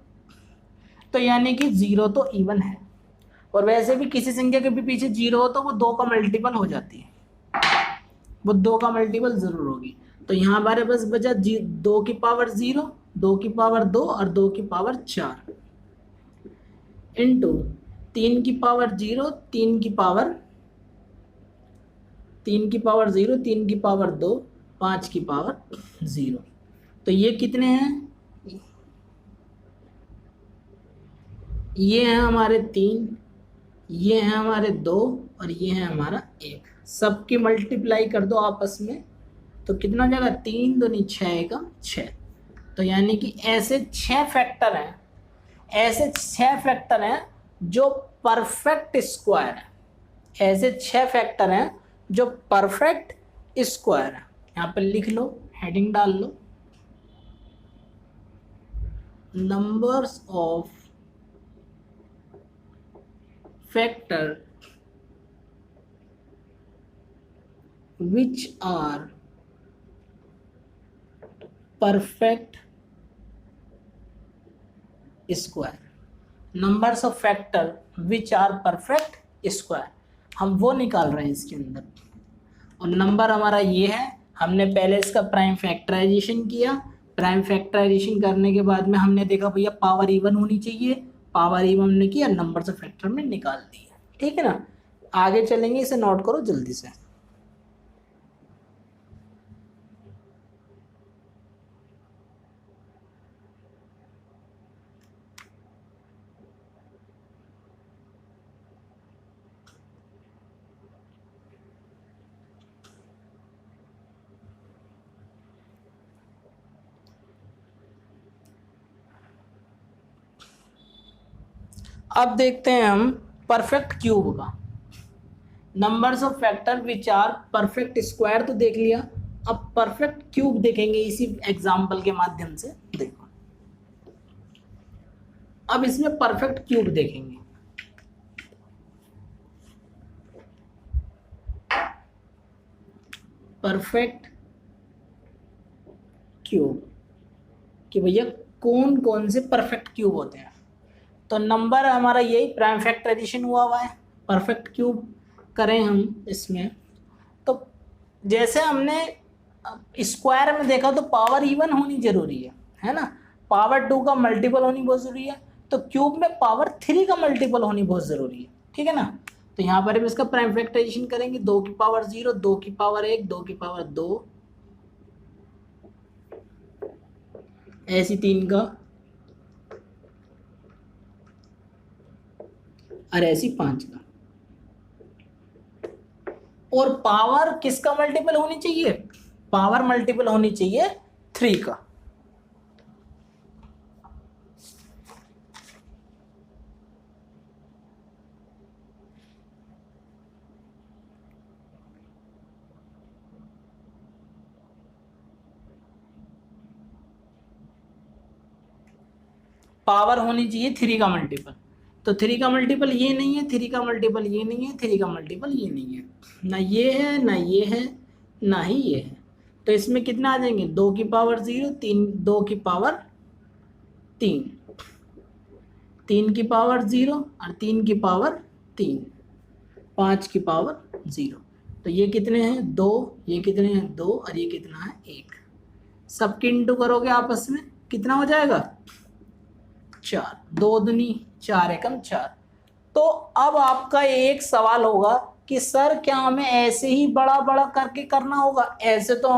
तो यानी कि 0 तो इवन है, और वैसे भी किसी संख्या के भी पीछे जीरो हो तो वो 2 का मल्टीपल हो जाती है, वो 2 का मल्टीपल जरूर होगी। तो यहाँ हमारे पास बचा 2 की पावर 0, 2 की पावर 2 और 2 की पावर 4 इंटू 3 की पावर 0, 3 की पावर 0, 3 की पावर 2, 5 की पावर 0। तो ये कितने हैं? ये हैं हमारे 3, ये हैं हमारे 2 और ये है हमारा 1। सबकी मल्टीप्लाई कर दो आपस में तो कितना हो जाएगा? 3 दूनी 6 का 6। तो यानी कि ऐसे 6 फैक्टर हैं, ऐसे 6 फैक्टर हैं जो परफेक्ट स्क्वायर है, ऐसे 6 फैक्टर हैं जो परफेक्ट स्क्वायर है। यहाँ पर लिख लो, हेडिंग डाल लो, numbers of factor which are perfect square, numbers of factor which are perfect square, हम वो निकाल रहे हैं इसके अंदर। और नंबर हमारा ये है, हमने पहले इसका प्राइम फैक्टराइजेशन किया, प्राइम फैक्टराइजेशन करने के बाद में हमने देखा भैया पावर इवन होनी चाहिए, पावर इवन हमने किया, नंबर्स ऑफ फैक्टर में निकाल दिया। ठीक है ना, आगे चलेंगे, इसे नोट करो जल्दी से। अब देखते हैं हम परफेक्ट क्यूब का, numbers of factor which are perfect square तो देख लिया, अब परफेक्ट क्यूब देखेंगे इसी एग्जांपल के माध्यम से। देखो अब इसमें परफेक्ट क्यूब देखेंगे। परफेक्ट क्यूब कि भैया कौन कौन से परफेक्ट क्यूब होते हैं। तो नंबर हमारा यही प्राइम फैक्टराइजेशन हुआ है, परफेक्ट क्यूब करें हम इसमें। तो जैसे हमने स्क्वायर में देखा तो पावर इवन होनी जरूरी है ना, पावर 2 का मल्टीपल होनी बहुत जरूरी है, तो क्यूब में पावर 3 का मल्टीपल होनी बहुत जरूरी है। ठीक है ना, तो यहाँ पर हम इसका प्राइम फैक्टराइजेशन करेंगे, 2 की पावर 0, 2 की पावर 1, 2 की पावर 2, ऐसी 3 का और ऐसी 5 का। और पावर किसका मल्टीपल होनी चाहिए? पावर मल्टीपल होनी चाहिए 3 का। पावर होनी चाहिए 3 का मल्टीपल, तो 3 का मल्टीपल ये नहीं है, 3 का मल्टीपल ये नहीं है, 3 का मल्टीपल ये नहीं है, ना ये है ना ये है ना ही ये है। तो इसमें कितना आ जाएंगे? 2 की पावर 0, 2 की पावर 3, 3 की पावर 0 और 3 की पावर 3, 5 की पावर 0। तो ये कितने हैं? 2, ये कितने हैं? 2 और ये कितना है? 1। सबकी इंटू करोगे आपस में कितना हो जाएगा? 4, 2 दूनी 4 एकम 4। तो अब आपका एक सवाल होगा कि सर क्या हमें ऐसे ही बड़ा बड़ा करके करना होगा? ऐसे तो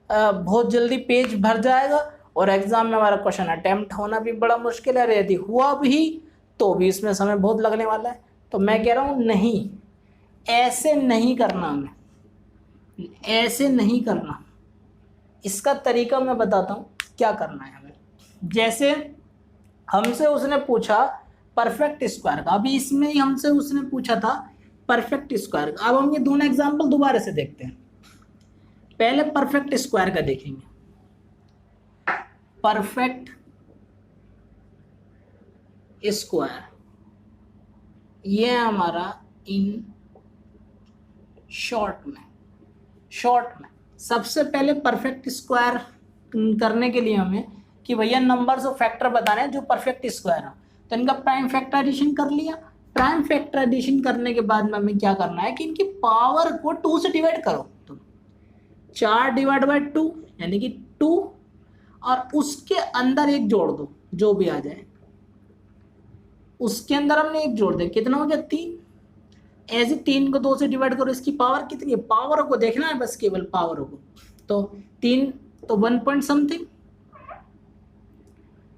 बहुत जल्दी पेज भर जाएगा और एग्जाम में हमारा क्वेश्चन अटेम्प्ट होना भी बड़ा मुश्किल है, यदि हुआ भी तो भी इसमें समय बहुत लगने वाला है। तो मैं कह रहा हूँ नहीं, ऐसे नहीं करना, हमें ऐसे नहीं करना। इसका तरीका मैं बताता हूँ क्या करना है हमें। जैसे हमसे उसने पूछा परफेक्ट स्क्वायर का, अभी इसमें ही हमसे उसने पूछा था परफेक्ट स्क्वायर का। अब हम ये दोनों एग्जाम्पल दोबारा से देखते हैं। पहले परफेक्ट स्क्वायर का देखेंगे। परफेक्ट स्क्वायर ये है हमारा इन शॉर्ट में सबसे पहले परफेक्ट स्क्वायर करने के लिए हमें कि भैया नंबर्स ऑफ फैक्टर बताने हैं जो परफेक्ट स्क्वायर है, तो इनका प्राइम फैक्टराइजेशन कर लिया। प्राइम फैक्टराइजेशन करने के बाद में हमें क्या करना है कि इनकी पावर को 2 से डिवाइड करो। तो 4 डिवाइड बाई 2 यानी कि 2, और उसके अंदर एक जोड़ दो, जो भी आ जाए उसके अंदर हमने एक जोड़ दिया, कितना हो गया 3। ऐसे 3 को 2 से डिवाइड करो, इसकी पावर कितनी है, पावर को देखना है बस, केवल पावर को। तो 3 तो 1 पॉइंट समथिंग,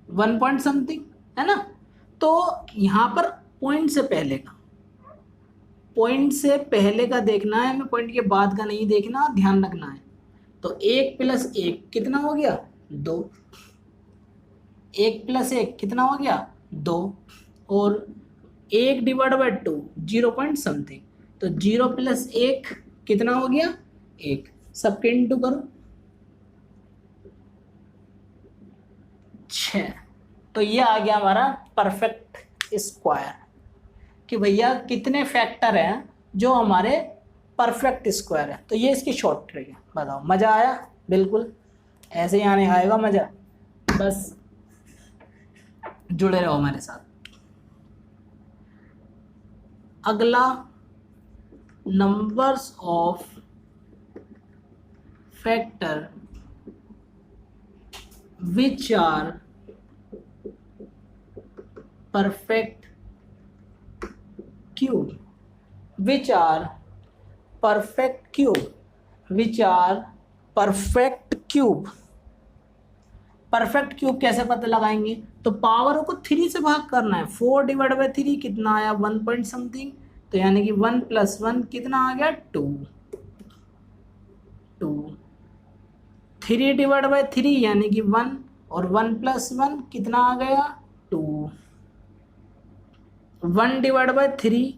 1 पॉइंट समथिंग है ना। तो यहाँ पर पॉइंट से पहले का, पॉइंट से पहले का देखना है हमें, पॉइंट के बाद का नहीं देखना, ध्यान रखना है। तो 1 प्लस 1 कितना हो गया 2, 1 प्लस 1 कितना हो गया 2, और 1 डिवाइड बाई 2 0 पॉइंट समथिंग, तो 0 प्लस 1 कितना हो गया 1, सबके इंटू करो 6। तो ये आ गया हमारा परफेक्ट स्क्वायर, कि भैया कितने फैक्टर हैं जो हमारे परफेक्ट स्क्वायर है। तो ये इसकी शॉर्ट ट्रिक है। बताओ मज़ा आया? बिल्कुल ऐसे ही आने आएगा मज़ा, बस जुड़े रहो हमारे साथ। अगला, numbers of factor which are perfect cube, which are perfect cube, which are perfect cube। Perfect cube कैसे पता लगाएंगे? तो पावर को 3 से भाग करना है। 4 डिवाइड बाई 3 कितना आया 1 पॉइंट समथिंग, तो यानी कि 1 प्लस 1 कितना आ गया 2, 3 डिवाइड बाई 3 यानी कि 1, और 1 प्लस 1 कितना आ गया 2, 1 डिवाइड बाई 3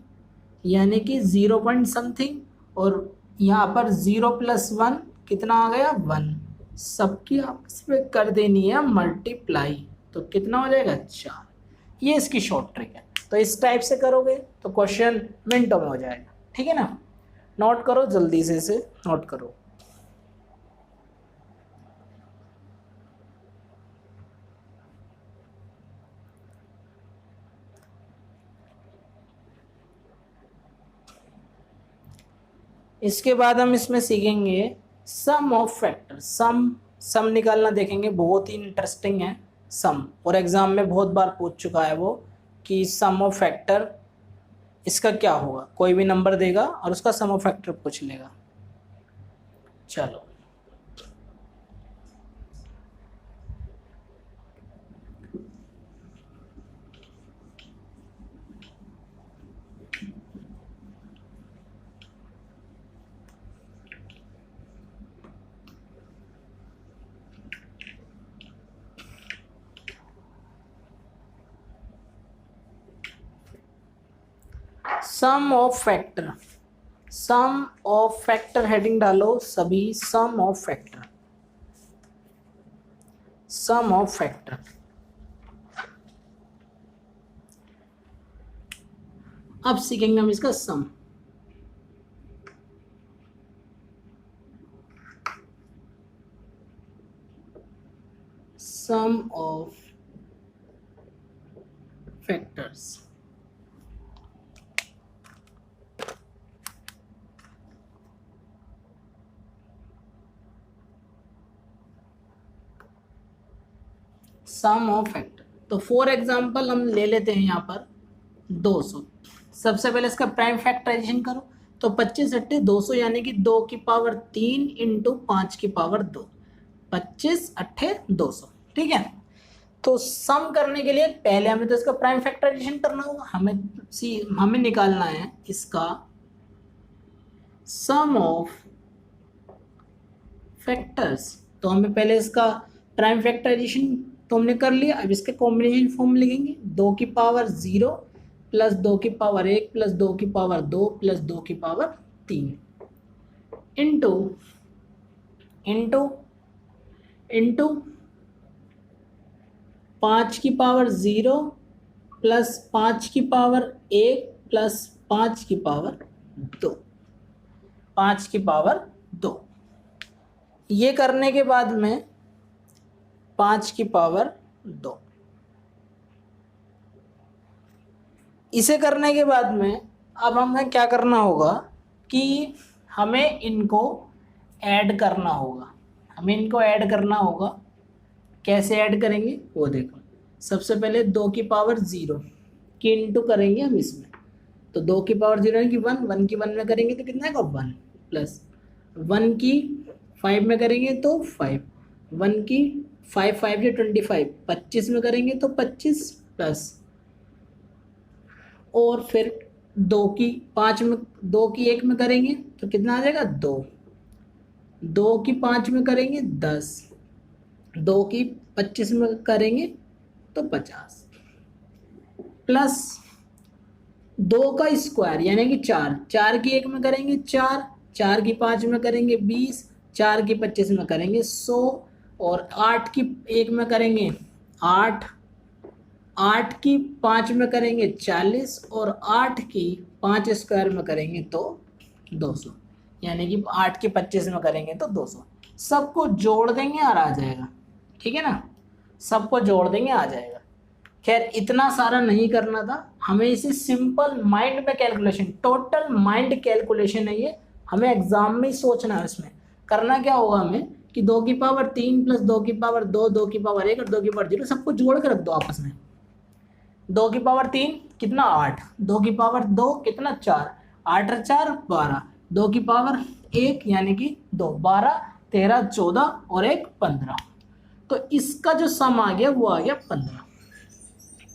यानी कि 0 पॉइंट समथिंग, और यहाँ पर 0 प्लस 1 कितना आ गया 1, सबकी आपस में कर देनी है मल्टीप्लाई, तो कितना हो जाएगा 4। ये इसकी शॉर्ट ट्रिक है। तो इस टाइप से करोगे तो क्वेश्चन मिनटों में हो जाएगा, ठीक है ना। नोट करो जल्दी से, इसे नोट करो। इसके बाद हम इसमें सीखेंगे सम ऑफ फैक्टर। सम निकालना देखेंगे, बहुत ही इंटरेस्टिंग है सम, और एग्जाम में बहुत बार पूछ चुका है वो कि सम ऑफ फैक्टर इसका क्या होगा। कोई भी नंबर देगा और उसका सम ऑफ फैक्टर पूछ लेगा। चलो sum of factor, sum of factor heading डालो सभी, sum of factor, sum of factor. अब सीखेंगे हम इसका sum. Sum of factors, sum of factor. तो फॉर एग्जांपल हम ले लेते हैं यहाँ पर 200। सबसे पहले इसका प्राइम फैक्टराइजेशन करो, तो 25 अट्ठे 200 यानी कि 2 की पावर 3 इंटू 5 की पावर 2, 25 अट्ठे 200, ठीक है। तो सम करने के लिए पहले हमें तो इसका प्राइम फैक्टराइजेशन करना होगा। हमें निकालना है इसका सम ऑफ फैक्टर्स। तो हमें पहले इसका प्राइम फैक्टराइजेशन तो हमने कर लिया। अब इसके कॉम्बिनेशन फॉर्म लिखेंगे, 2 की पावर 0 प्लस 2 की पावर 1 प्लस 2 की पावर 2 प्लस 2 की पावर 3 इंटू इंटू इंटू 5 की पावर 0 प्लस 5 की पावर 1 प्लस 5 की पावर 2, 5 की पावर 2। ये करने के बाद में 5 की पावर 2, इसे करने के बाद में अब हमें क्या करना होगा कि हमें इनको ऐड करना होगा। हमें इनको ऐड करना होगा। कैसे ऐड करेंगे वो देखो। सबसे पहले 2 की पावर 0 की इंटू करेंगे हम इसमें। तो 2 की पावर 0 है कि 1, 1 की 1 में करेंगे तो कितना है 1 प्लस 1 की 5 में करेंगे तो 5, 1 की 5 5 से 25, 25 में करेंगे तो 25 प्लस, और फिर 2 की 5 में, 2 की 1 में करेंगे तो कितना आ जाएगा 2, 2 की 5 में करेंगे 10, 2 की 25 में करेंगे तो 50 प्लस 2 का स्क्वायर यानी कि 4, 4 की 1 में करेंगे 4, 4 की 5 में करेंगे 20, 4 की 25 में करेंगे 100, और 8 की 1 में करेंगे 8, 8 की 5 में करेंगे 40, और 8 की 5 स्क्वायर में करेंगे तो 200, यानी कि 8 की 25 में करेंगे तो 200। सबको जोड़ देंगे और आ जाएगा, ठीक है ना, सबको जोड़ देंगे आ जाएगा। खैर इतना सारा नहीं करना था हमें, इसे सिंपल माइंड में कैलकुलेशन, टोटल माइंड कैलकुलेशन है ये, हमें एग्जाम में ही सोचना है। इसमें करना क्या होगा हमें कि 2 की पावर 3 प्लस 2 की पावर 2, 2 की पावर 1 और 2 की पावर 0 सबको जोड़ के रख दो आपस में। 2 की पावर 3 कितना 8, 2 की पावर 2 कितना 4, 8 और 4 12, 2 की पावर 1 यानी कि 2, 12 13 14 और 1 15। तो इसका जो सम आ गया वो आ गया 15।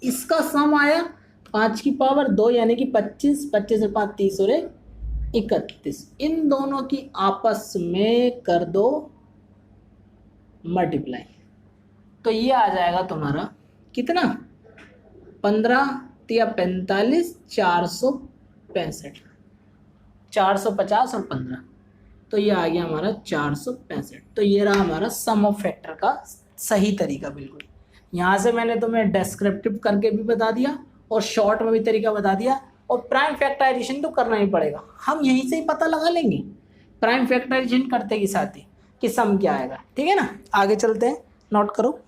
इसका सम आया 5 की पावर 2 यानी कि 25, 25 और 5 30 और 1 31। इन दोनों की आपस में कर दो मल्टीप्लाई, तो ये आ जाएगा तुम्हारा कितना 15 या 45, 465, 450 और 15, तो ये आ गया हमारा 465। तो ये रहा हमारा सम ऑफ फैक्टर का सही तरीका। बिल्कुल यहाँ से मैंने तुम्हें डेस्क्रिप्टिव करके भी बता दिया और शॉर्ट में भी तरीका बता दिया, और प्राइम फैक्टराइजेशन तो करना ही पड़ेगा, हम यहीं से ही पता लगा लेंगे प्राइम फैक्टराइजेशन करते के साथ ही कि सम क्या आएगा। ठीक है ना, आगे चलते हैं, नोट करो।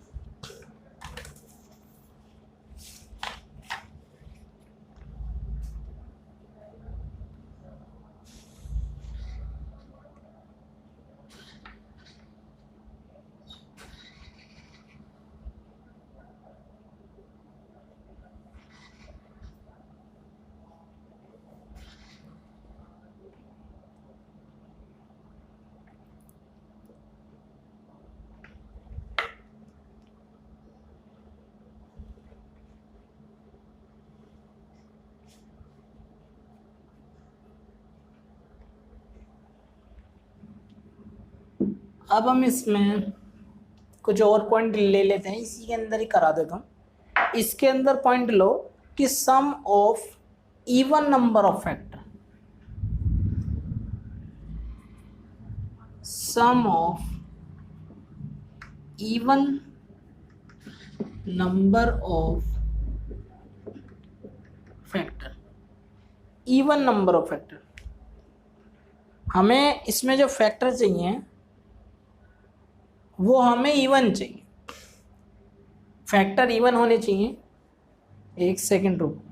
अब हम इसमें कुछ और पॉइंट ले लेते हैं, इसी के अंदर ही करा देता हूँ। इसके अंदर पॉइंट लो कि sum of even number of factor, sum of even number of factor, even number of factor, हमें इसमें जो फैक्टर चाहिए वो हमें इवन चाहिए, फैक्टर इवन होने चाहिए। एक सेकेंड रुको,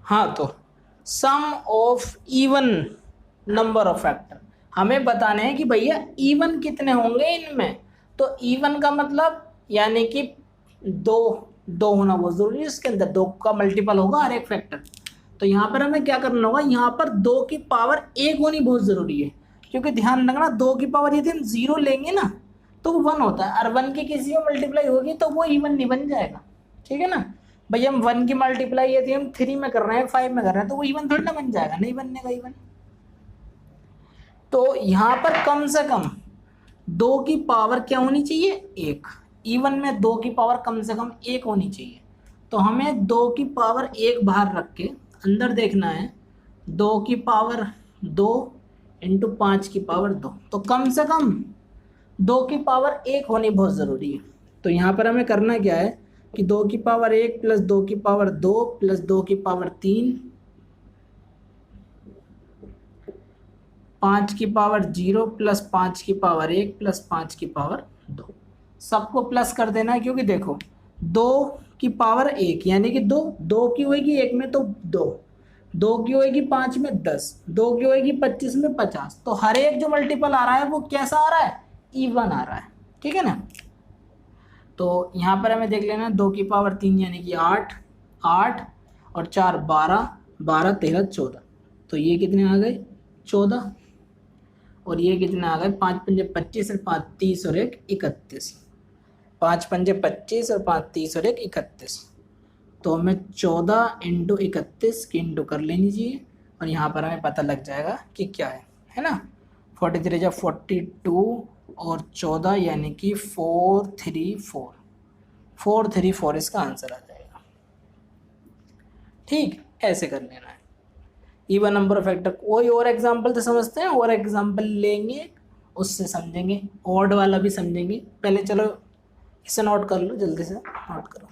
हाँ, तो sum of even number of factor हमें बताने हैं कि भैया इवन कितने होंगे इनमें। तो इवन का मतलब यानी कि दो होना बहुत जरूरी है, इसके अंदर 2 का मल्टीपल होगा हर एक फैक्टर। तो यहाँ पर हमें क्या करना होगा, यहाँ पर 2 की पावर 1 होनी बहुत जरूरी है, क्योंकि ध्यान रखना 2 की पावर यदि हम 0 लेंगे ना तो वो 1 होता है, और 1 की किसी में मल्टीप्लाई होगी तो वो इवन नहीं बन जाएगा। ठीक है ना भैया, हम 1 की मल्टीप्लाई यदि हम 3 में कर रहे हैं, 5 में कर रहे हैं, तो वो इवन थोड़ा ना बन जाएगा, नहीं बनने का इवन। तो यहाँ पर कम से कम 2 की पावर क्या होनी चाहिए 1, इवन में 2 की पावर कम से कम 1 होनी चाहिए। तो हमें 2 की पावर 1 बाहर रख के अंदर देखना है, 2 की पावर 2 इंटू 5 की पावर 2, तो कम से कम 2 की पावर 1 होनी बहुत ज़रूरी है। तो यहाँ पर हमें करना क्या है कि 2 की पावर 1 प्लस 2 की पावर 2 प्लस 2 की पावर 3, 5 की पावर 0 प्लस 5 की पावर 1 प्लस 5 की पावर 2, सबको प्लस कर देना है, क्योंकि देखो 2 की पावर 1 यानी कि 2, 2 की होएगी 1 में तो 2, 2 की होएगी 5 में 10, 2 की होएगी 25 में 50। तो हर एक जो मल्टीपल आ रहा है वो कैसा आ रहा है, इवन आ रहा है, ठीक है ना। तो यहाँ पर हमें देख लेना 2 की पावर 3 यानी कि 8, 8 और 4 12, 12 13 14, तो ये कितने आ गए 14, और ये कितने आ गए 5 पंजे 25 और 5 30 और 1 31, 5 पंजे 25 और 5 30 और 1 31। तो हमें 14 इंटू 31 की इंटू कर लेनी चाहिए, और यहाँ पर हमें पता लग जाएगा कि क्या है ना। 43 जा 42 और 14 यानी कि 434, 434 इसका आंसर आ जाएगा। ठीक, ऐसे कर लेना है। इवन नंबर ऑफ फैक्टर कोई और एग्जांपल तो समझते हैं, और एग्जांपल लेंगे उससे समझेंगे, ऑड वाला भी समझेंगे। पहले चलो इसे नोट कर लो, जल्दी से नोट करो।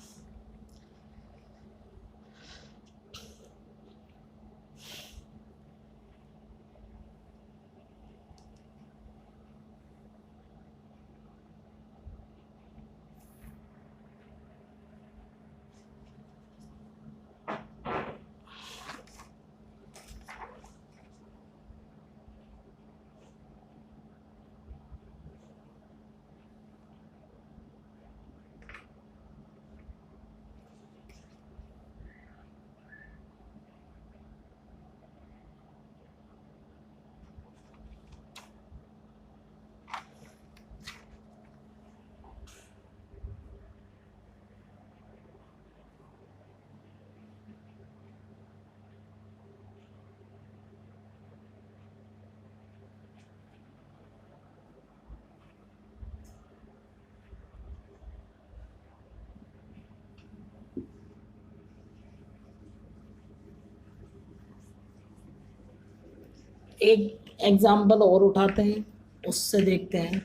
एक एग्जाम्पल और उठाते हैं, उससे देखते हैं,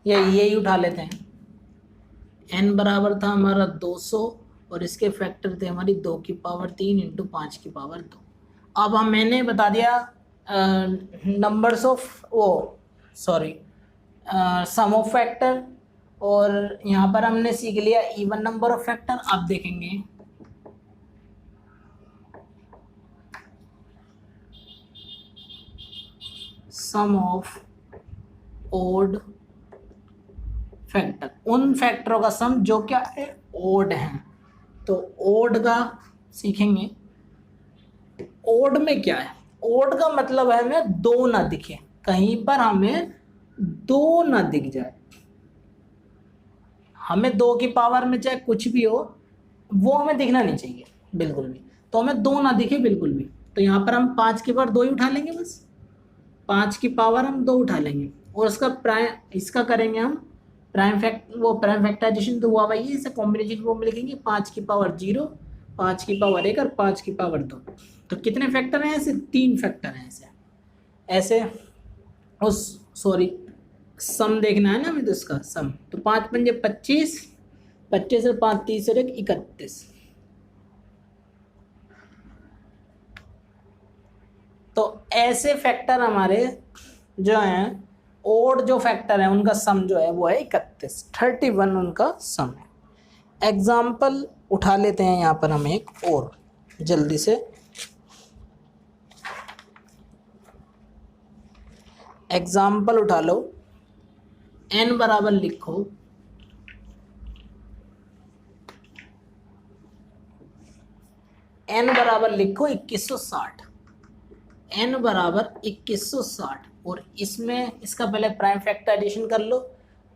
या यही उठा लेते हैं। n बराबर था हमारा 200 और इसके फैक्टर थे हमारी 2 की पावर 3 इंटू 5 की पावर 2। अब मैंने बता दिया numbers of sum of factor, और यहाँ पर हमने सीख लिया इवन नंबर ऑफ फैक्टर। अब देखेंगे सम ऑफ ओड फैक्टर, उन फैक्टरों का सम जो क्या है ओड है। तो ओड का सीखेंगे। ओड में क्या है, ओड का मतलब है हमें दो ना दिखे, कहीं पर हमें दो ना दिख जाए, हमें 2 की पावर में चाहे कुछ भी हो वो हमें दिखना नहीं चाहिए बिल्कुल भी, तो हमें 2 ना दिखे बिल्कुल भी। तो यहाँ पर हम 5 की पावर 2 ही उठा लेंगे, बस 5 की पावर हम 2 उठा लेंगे, और उसका प्राइम इसका करेंगे हम प्राइम फैक्टराइजेशन, तो हुआ भाई इसे कॉम्बिनेशन फॉर्म में लिखेंगे 5 की पावर 0, 5 की पावर 1 और 5 की पावर 2। तो कितने फैक्टर हैं ऐसे, 3 फैक्टर हैं ऐसे उस सॉरी सम देखना है ना हमें, तो इसका सम, तो 5 पंजे 25, 25 और 5 30 और 1 31। तो ऐसे फैक्टर हमारे जो हैं ओड जो फैक्टर है उनका सम जो है वो है 31, 31 उनका सम है। एग्जाम्पल उठा लेते हैं यहाँ पर हम एक और जल्दी से। एग्जाम्पल उठा लो, n बराबर लिखो n बराबर लिखो 2160, n बराबर 2160, और इसमें इसका पहले प्राइम फैक्टराइजेशन कर लो,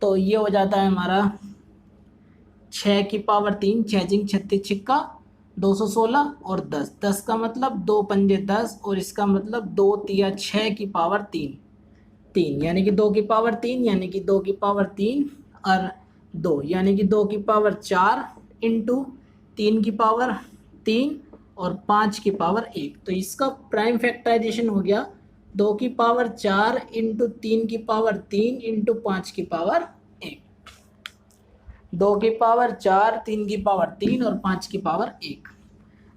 तो ये हो जाता है हमारा 6 की पावर 3, 6 जिंग 36 छिक्का 216 और 10, 10 का मतलब 2 पंजे 10, और इसका मतलब 2 तिया 6 की पावर 3, 3 यानी कि 2 की पावर 3 यानी कि 2 की पावर 3 और 2 यानी कि 2 की पावर 4 इंटू 3 की पावर 3 और 5 की पावर 1। तो इसका प्राइम फैक्टराइजेशन हो गया 2 की पावर 4 इंटू 3 की पावर 3 इंटू 5 की पावर 1, 2 की पावर 4, 3 की पावर 3 और 5 की पावर 1।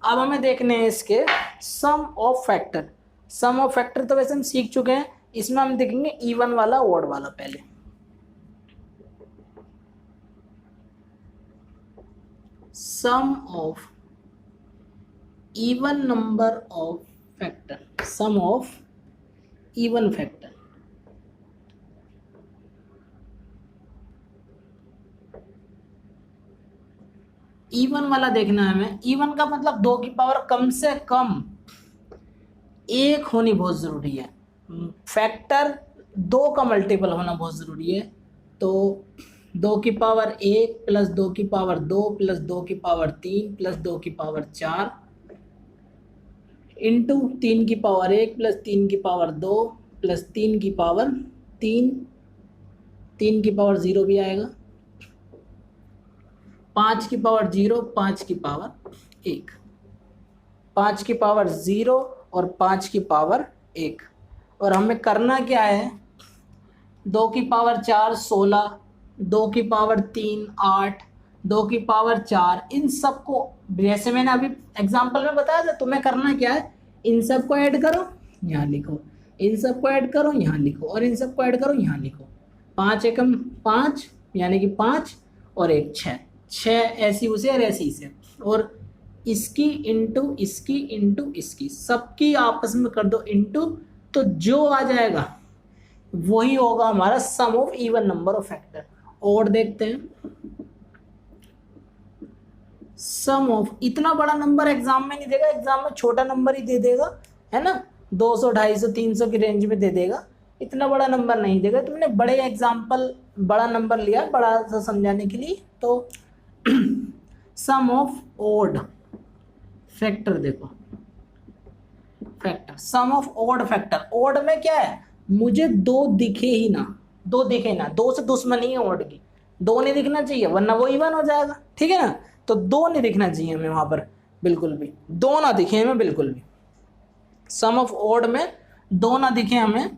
अब हमें देखने हैं इसके sum of factor. Sum of factor तो वैसे हम सीख चुके हैं, इसमें हम देखेंगे इवन वाला ओड वाला। पहले sum of even number of factor, sum of even factor. Even वाला देखना है हमें। इवन का मतलब 2 की पावर कम से कम 1 होनी बहुत ज़रूरी है। फैक्टर 2 का मल्टीपल होना बहुत ज़रूरी है। तो 2 की पावर 1 प्लस 2 की पावर 2 प्लस 2 की पावर 3 प्लस 2 की पावर 4 इंटू 3 की पावर 1 प्लस 3 की पावर 2 प्लस 3 की पावर 3, 3 की पावर 0 भी आएगा, 5 की पावर 0, 5 की पावर 1, 5 की पावर 0 और 5 की पावर 1। और हमें करना क्या है, 2 की पावर 4 16, 2 की पावर 3 8, 2 की पावर 4, इन सबको जैसे मैंने अभी एग्जांपल में बताया था, तुम्हें करना क्या है, इन सबको ऐड करो यहाँ लिखो, इन सबको ऐड करो यहाँ लिखो, और इन सबको ऐड करो यहाँ लिखो। 5 एकम 5 यानी कि 5 और 1 6, 6 ऐसी उसे और ऐसी इसे, और इसकी इंटू इसकी इंटू इसकी, सबकी आपस में कर दो इंटू, तो जो आ जाएगा वही होगा हमारा sum of even number of factor. और देखते हैं सम ऑफ, इतना बड़ा नंबर एग्जाम में नहीं देगा, एग्जाम में छोटा नंबर ही दे देगा, है ना, 200 250 300 की रेंज में दे देगा, इतना बड़ा नंबर नहीं देगा। तुमने बड़े एग्जाम्पल बड़ा नंबर लिया बड़ा सा समझाने के लिए। तो सम ऑफ ओड फैक्टर, देखो factor, sum of odd factor. Odd में क्या है, मुझे 2 दिखे ही ना, 2 दिखे ना, 2 से दुश्मनी है ओड की, 2 नहीं दिखना चाहिए वरना वो इवन हो जाएगा, ठीक है ना। तो 2 नहीं दिखना चाहिए हमें वहां पर, बिल्कुल भी 2 ना दिखे हमें बिल्कुल भी, सम ऑफ ओड में 2 ना दिखे हमें।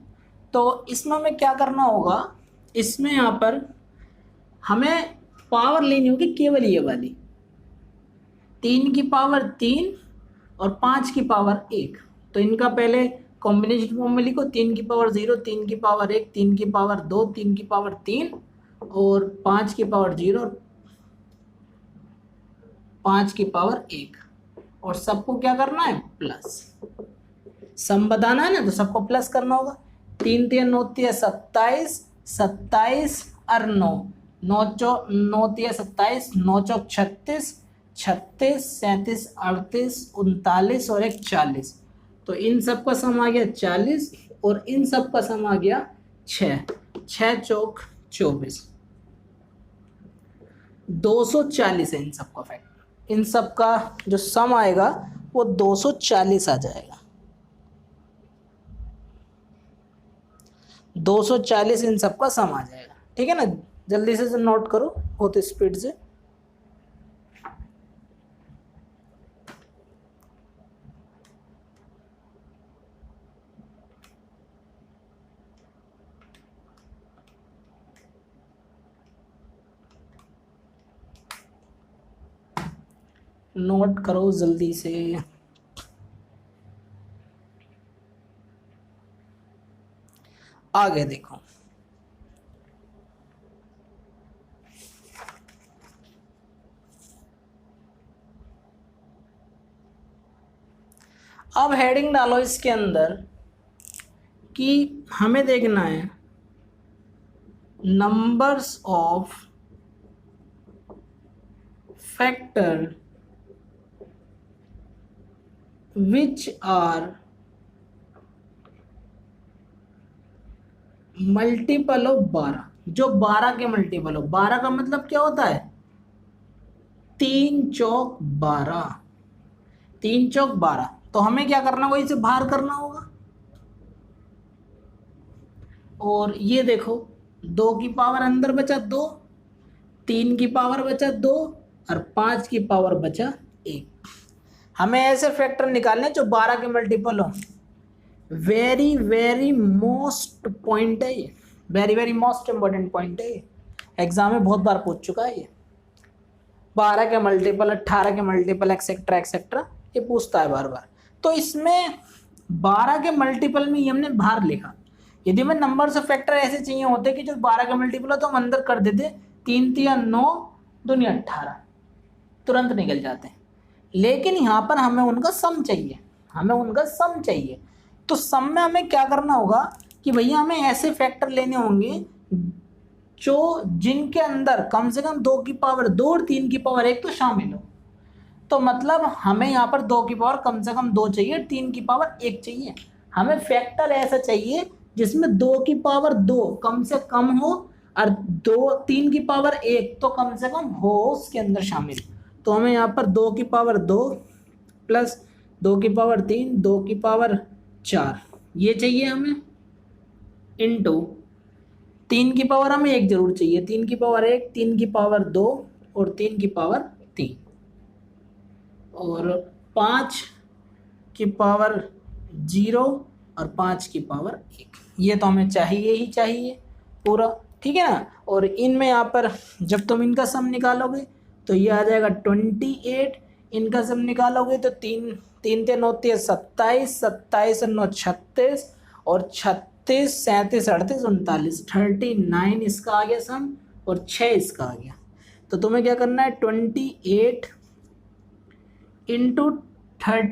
तो इसमें हमें क्या करना होगा, इसमें यहाँ पर हमें पावर लेनी होगी केवल ये वाली, 3 की पावर 3 और 5 की पावर 1। तो इनका पहले कॉम्बिनेशन फॉर्म में लिखो, 3 की पावर 0, 3 की पावर 1, 3 की पावर 2, 3 की पावर 3 और 5 की पावर 0 और 5 की पावर 1, और सबको क्या करना है, प्लस। सम बताना है ना, तो सबको प्लस करना होगा। 3 3 9 3 27, 27 और 9 9 9 3 27, 9 चौक 36, 36 37 38 39 और 1 40। तो इन सब का सम आ गया 40 और इन सब का सम आ गया 6, 6 चौक 24, 240 है इन सब का फैक्टर। इन सब का जो सम आएगा वो 240 आ जाएगा, 240 इन सब का सम आ जाएगा, ठीक है ना। जल्दी से नोट करो बहुत स्पीड से। नोट करो जल्दी से। आगे देखो, अब हेडिंग डालो इसके अंदर कि हमें देखना है numbers of factor which are multiple of 12, जो 12 के मल्टीपल हो। 12 का मतलब क्या होता है, 3 चौक 12, 3 चौक 12। तो हमें क्या करना होगा, इसे बाहर करना होगा। और ये देखो 2 की पावर अंदर बचा 2, 3 की पावर बचा 2 और 5 की पावर बचा 1। हमें ऐसे फैक्टर निकालने जो 12 के मल्टीपल हो। वेरी वेरी मोस्ट पॉइंट है ये, very very most important point है ये, एग्जाम में बहुत बार पूछ चुका है ये। 12 के मल्टीपल, 18 के मल्टीपल, एक्सेट्रा एक्सेट्रा, ये पूछता है बार बार। तो इसमें 12 के मल्टीपल में ये हमने बाहर लिखा। यदि हमें नंबर से फैक्टर ऐसे चाहिए होते कि जो 12 के मल्टीपल हो तो हम अंदर कर देते, 3 3 9 2 18, तुरंत निकल जाते हैं। लेकिन यहाँ पर हमें उनका सम चाहिए, हमें उनका सम चाहिए। तो सम में हमें क्या करना होगा कि भैया हमें ऐसे फैक्टर लेने होंगे जो जिनके अंदर कम से कम 2 की पावर 2 और 3 की पावर 1 तो शामिल हो। तो मतलब हमें यहाँ पर 2 की पावर कम से कम 2 चाहिए, 3 की पावर 1 चाहिए। हमें फैक्टर ऐसा चाहिए जिसमें 2 की पावर 2 कम से कम हो और 3 की पावर 1 तो कम से कम हो उसके अंदर शामिल। तो हमें यहाँ पर 2 की पावर 2 प्लस 2 की पावर 3, 2 की पावर 4 ये चाहिए हमें, इनटू 3 की पावर हमें 1 जरूर चाहिए, 3 की पावर 1, 3 की पावर 2 और 3 की पावर 3 और 5 की पावर 0 और 5 की पावर 1। ये तो हमें चाहिए ही चाहिए पूरा, ठीक है ना। और इनमें यहाँ पर जब तुम इनका सम निकालोगे तो ये आ जाएगा 28, इनका सम निकालोगे तो 3 3 3 होती है 27, 27 और 9 36 और 36 37 38 39 39 इसका आ गया सम और 6 इसका आ गया। तो तुम्हें क्या करना है 28 इंटू 13